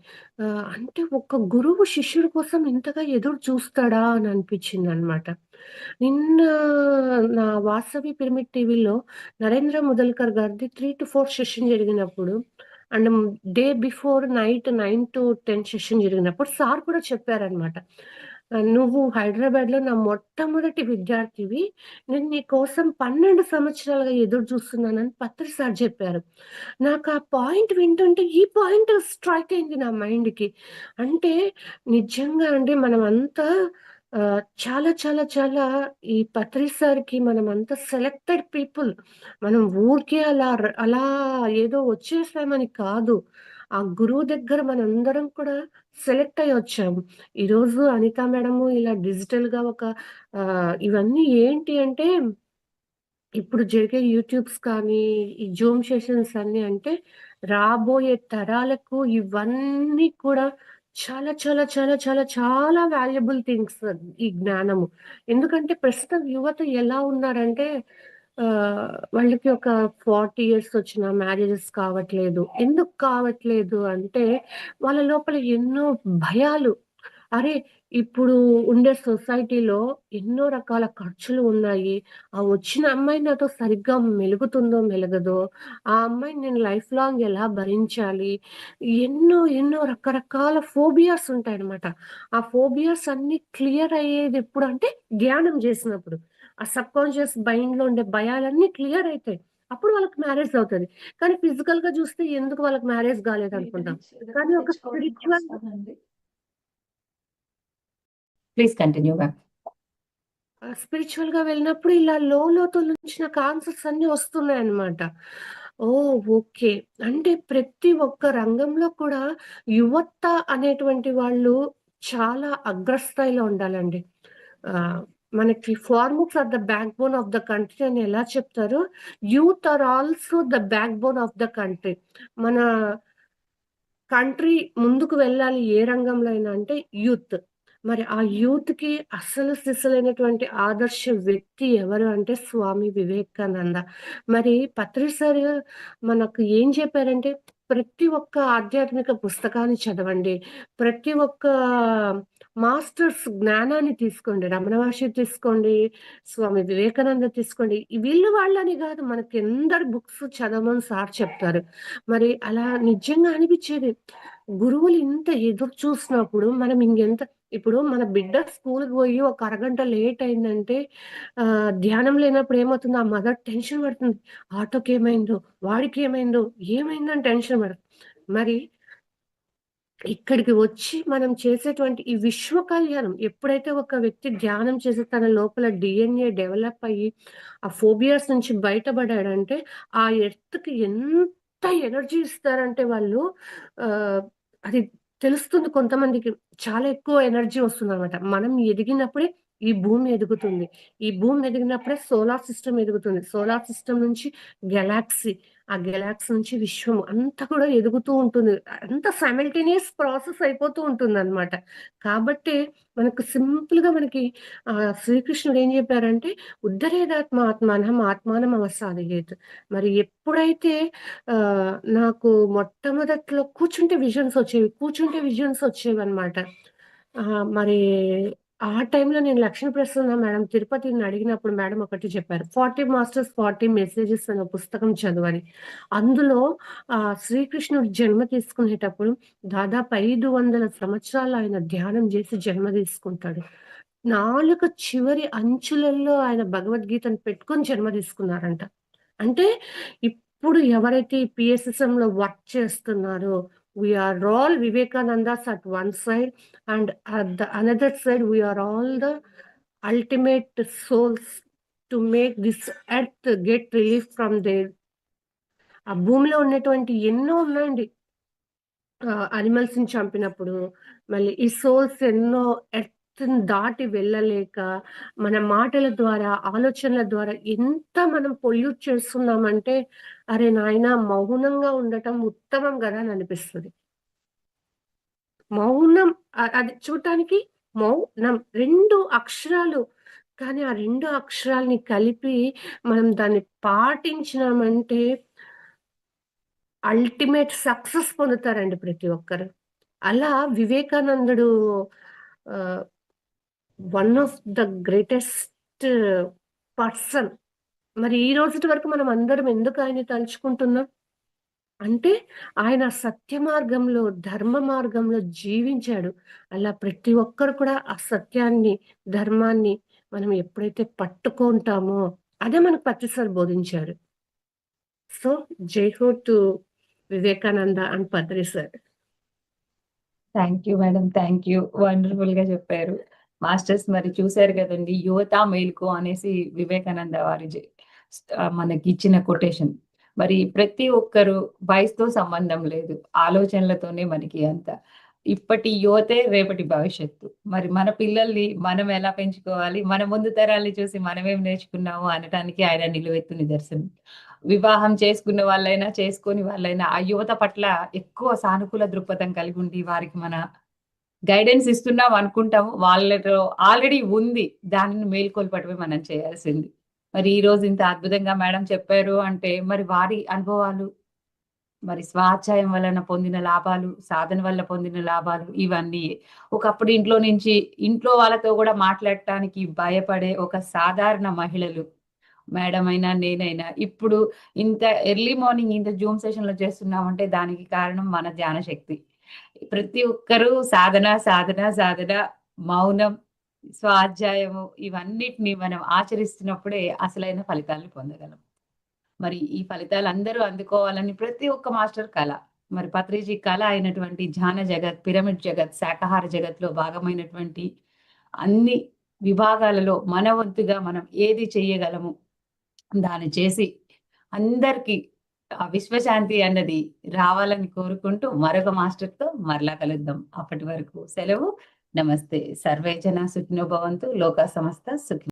అంటే ఒక గురువు శిష్యుడి కోసం ఇంతగా ఎదురు చూస్తాడా అని అనిపించిందనమాట. నిన్న నా వాసవి పిరమిడ్ టీవీలో నరేంద్ర ముదల్కర్ గారిది 3-4 సెషన్ జరిగినప్పుడు and day before night 9-10 session జరిగినప్పుడు సార్ కూడా చెప్పారనమాట. "నువ్వు హైదరాబాద్‌లో నా మొట్టమొదటి విద్యార్థివి. నేను నీ కోసం 12 సంవత్సరాలుగా ఎదురు చూస్తున్నానని" పత్రి సార్ చెప్పారు. నాకు ఆ పాయింట్ వింటుంటే ఈ పాయింట్ స్ట్రైక్ అయింది నా మైండ్‌కి. అంటే నిజంగా అండి మనమంతా చాలా చాలా చాలా ఈ పత్రి సార్‌కి మనమంతా సెలెక్టెడ్ పీపుల్. మనం ఊరికే అలా ఏదో వచ్చేసామని కాదు. ఆ గురువు దగ్గర మనందరం కూడా సెలెక్ట్ అయ్యి వచ్చాము. ఈరోజు అనితా మేడము ఇలా డిజిటల్‌గా ఒక ఇవన్నీ ఏంటి అంటే ఇప్పుడు జరిగే యూట్యూబ్స్ కానీ, ఈ జూమ్ సెషన్స్ అన్నీ అంటే, రాబోయే తరాలకు ఇవన్నీ కూడా చాలా, చాలా, చాలా, చాలా, చాలా వాల్యుబుల్ థింగ్స్ ఈ జ్ఞానము. ఎందుకంటే ప్రస్తుతం యువత ఎలా ఉన్నారంటే, వాళ్ళకి ఒక 40 ఇయర్స్ వచ్చినా మ్యారేజెస్ కావట్లేదు. ఎందుకు కావట్లేదు అంటే, వాళ్ళ లోపల ఎన్నో భయాలు. అరే! ఇప్పుడు ఉండే సొసైటీలో ఎన్నో రకాల ఖర్చులు ఉన్నాయి. ఆ వచ్చిన అమ్మాయి నాతో సరిగ్గా మెలుగుతుందో, మెలగదో, ఆ అమ్మాయిని నేను లైఫ్ లాంగ్ ఎలా భరించాలి? ఎన్నో, ఎన్నో రకరకాల ఫోబియాస్ ఉంటాయన్నమాట. ఆ ఫోబియాస్ అన్నీ క్లియర్ అయ్యేదెప్పుడంటే ధ్యానం జేసినప్పుడు. ఆ సబ్‌కాన్షియస్ మైండ్‌లో ఉండే భయాలన్నీ క్లియర్ అయితాయి. అప్పుడు వాళ్ళకి మ్యారేజ్ అవుతది. కానీ ఫిజికల్‌గా జూస్తే ఎందుకు వాళ్ళకి మ్యారేజ్ వీటి గాలేదనుకుంటాం. నుంచి ఏదైనా కానీ ఒక తెచ్చుకోవడానికి స్పిరిచ్యువల్ వస్తానండి. Please continue ma'am. స్పిరిచువల్‌గా వెళ్ళినప్పుడు ఇలా లోతుల నుంచి నాకు ఆన్సర్స్ అన్నీ వస్తున్నాయన్నమాట. ఓహ్! ఓకే. అంటే ప్రతి ఒక్క రంగంలో కూడా యువత అనేటువంటి వాళ్ళు చాలా అగ్రస్థాయిలో ఉండాలండి. ఆహ్, మనకి farmers are the backbone of the country అని ఎలా చెప్తారో, youth are also the backbone of the country. మన కంట్రీ ముందుకు వెళ్ళాలి ఏ రంగంలో అయినా అంటే యూత్. మరి ఆ యూత్‌కి అస్సలు సిసలైనటువంటి ఆదర్శ వ్యక్తి ఎవరు అంటే స్వామి వివేకానంద. మరి పత్రి సార్ మనకు ఏం చెప్పారంటే ప్రతి ఒక్క ఆధ్యాత్మిక పుస్తకాన్ని చదవండి. ప్రతి ఒక్క మాస్టర్స్ జ్ఞానాన్ని తీసుకోండి. రమణ మహర్షి తీసుకోండి, స్వామి వివేకానంద తీసుకోండి. వీళ్ళు వాళ్ళని గాదు మనకెందరి బుక్స్ చదవమని సార్ చెప్తారు. మరి అలా నిజంగా అనిపిచ్చేది. గురువులు ఇంత ఎదురు చూసినప్పుడు మనం ఇంకెంత ఇప్పుడు మన బిడ్డ స్కూలుకి పోయి ఒక అరగంట లేట్ అయిందంటే ధ్యానం లేనప్పుడు ఏమవుతుంది? ఆ మదర్ టెన్షన్ పడుతుంది. ఆటోకేమైందో? వాడికేమైందో? ఏమైందని టెన్షన్ పడతది. మరి ఇక్కడికి వచ్చి మనం చేసేటువంటి ఈ విశ్వ కళ్యాణం ఎప్పుడైతే ఒక వ్యక్తి ధ్యానం చేసి తన లోపల డీఎన్ఏ డెవలప్ అయ్యి, ఆ ఫోబియాస్ నుంచి బయటపడాడంటే, ఆ ఎర్త్‌కి ఎంత ఎనర్జీ ఇస్తారంటే వాళ్ళు ఆహ్, అది తెలుస్తుంది కొంతమందికి. చాలా ఎక్కువ ఎనర్జీ వస్తుందనమాట. మనం ఎదిగినప్పుడే ఈ భూమి ఎదుగుతుంది. ఈ భూమి ఎదిగినప్పుడే సోలార్ సిస్టమ్ ఎదుగుతుంది. సోలార్ సిస్టమ్ నుంచి గెలాక్సీ, ఆ గెలాక్సీ నుంచి విశ్వం అంతా కూడా ఎదుగుతూ ఉంటుంది. అంతా సైమల్టేనియస్ ప్రాసెస్ అయిపోతూ ఉంటుందనమాట. కాబట్టే మనకు సింపుల్‌గా మనకి శ్రీకృష్ణుడు ఏం చెప్పారంటే, "ఉద్ధరేదాత్మ ఆత్మానం ఆత్మానం అవసాదయేత్." మరి ఎప్పుడైతే నాకు మొట్టమొదట్లో కూర్చుంటే విజన్స్ వచ్చేవి. కూర్చుంటే విజన్స్ వచ్చేవన్నమాట. మరి ఆ టైంలో నేను లక్ష్మీ ప్రసన్న మేడం తిరుపతిని అడిగినప్పుడు మేడం ఒకటి చెప్పారు. 40 మాస్టర్స్ 40 మెసేజెస్ అనే పుస్తకం చదవని. అందులో శ్రీకృష్ణుడు జన్మ తీసుకునేటప్పుడు దాదాపు 500 సంవత్సరాలు ఆయన ధ్యానం చేసి జన్మ తీసుకుంటాడు. నాలుక చివరి అంచులలో ఆయన భగవద్గీతను పెట్టుకొని జన్మ తీసుకున్నారంట. అంటే ఇప్పుడు ఎవరైతే ఈ పీఎస్ఎస్ఎంలో వర్క్ చేస్తున్నారో we are all Vivekanandas at one side and at the another side we are all the ultimate souls to make this earth get relief from their ఆ భూమిలో ఉన్నటువంటి ఎన్నో ఉన్నాయండి. యానిమల్స్‌ని చంపినప్పుడు, మళ్ళీ ఈ సోల్స్ ఎన్నో ఎర్త్‌ని దాటి వెళ్ళలేక, మన మాటల ద్వారా, ఆలోచనల ద్వారా ఎంత మనం పొల్యూట్ చేస్తున్నామంటే, అరే నాయనా! మౌనంగా ఉండటం ఉత్తమం గదా! అని అనిపిస్తది. మౌనం అది చూడటానికి మౌనం 2 అక్షరాలు కానీ ఆ 2 అక్షరాల్ని కలిపి మనం దాన్ని పాటించినామంటే అల్టిమేట్ సక్సెస్ పొందుతారండి ప్రతి ఒక్కరు. అలా వివేకానందుడు ఆహ్, one of the greatest person. మరి ఈ రోజుటి వరకు మనం అందరం ఎందుకు ఆయన్ని తలుచుకుంటున్నాం? అంటే ఆయన సత్య మార్గంలో, ధర్మ మార్గంలో జీవించాడు. అలా ప్రతి ఒక్కరు కూడా ఆ సత్యాన్ని, ధర్మాన్ని మనం ఎప్పుడైతే పట్టుకుంటామో అదే మనకు పత్రిసారి బోధించారు. సో, జై హో to Vivekananda and Patri sir. Thank you madam. Thank you. వండర్‌ఫుల్‌గా చెప్పారు. మాస్టర్స్ మరి చూసారు గదండీ! యువత మేలుకో అనేసి వివేకానంద వారి మనకిచ్చిన కొటేషన్. మరి ప్రతి ఒక్కరు వయసుతో సంబంధం లేదు. ఆలోచనలతోనే మనకి అంతా. ఇప్పటి యువతే రేపటి భవిష్యత్తు. మరి మన పిల్లల్ని మనం ఎలా పెంచుకోవాలి? మన ముందు తరాల్ని చూసి మనమేం నేర్చుకున్నాము అనటానికి ఆయన నిలువెత్తు నిదర్శనం. వివాహం చేసుకున్న వాళ్ళైనా, చేసుకోని వాళ్ళైనా ఆ యువత పట్ల ఎక్కువ సానుకూల దృక్పథం కలిగుండి, వారికి మన గైడెన్స్ ఇస్తున్నాం అనుకుంటాము. వాళ్ళలో ఆల్రెడీ ఉంది. దానిని మేల్కొల్పటమే మనం చేయాల్సింది. మరి ఈరోజు ఇంత అద్భుతంగా మేడం చెప్పారు అంటే, మరి వారి అనుభవాలు, మరి స్వాధ్యాయం వలన పొందిన లాభాలు, సాధన వల్ల పొందిన లాభాలు ఇవన్నీ. ఒకప్పుడు ఇంట్లో నుంచి ఇంట్లో వాళ్ళతో గూడా మాట్లాడటానికి భయపడే ఒక సాధారణ మహిళలు మేడం అయినా, నేనైనా ఇప్పుడు ఇంత ఎర్లీ మార్నింగ్ ఇంత జూమ్ సెషన్‌లో చేస్తున్నామంటే దానికి కారణం మన ధ్యాన శక్తి. ప్రతి ఒక్కరూ సాధన, సాధన, సాధన, మౌనం, స్వాధ్యాయము ఇవన్నిటిని మనం ఆచరిస్తున్నప్పుడే అసలైన ఫలితాలను పొందగలం. మరి ఈ ఫలితాలు అందరూ అందుకోవాలని ప్రతి ఒక్క మాస్టర్ కల. మరి పత్రిజీ కల అయినటువంటి ధ్యాన జగత్, పిరమిడ్ జగత్, శాకాహార జగత్‌లో భాగమైనటువంటి అన్ని విభాగాలలో మన వంతుగా మనం ఏది చేయగలము దాన్ని చేసి అందరికి ఆ విశ్వశాంతి అన్నది రావాలని కోరుకుంటూ మరొక మాస్టర్‌తో మరలా కలుద్దాం. అప్పటి వరకు సెలవు. నమస్తే. సర్వే జన సుఖినో భవంతు. లోకా సమస్త సుఖినో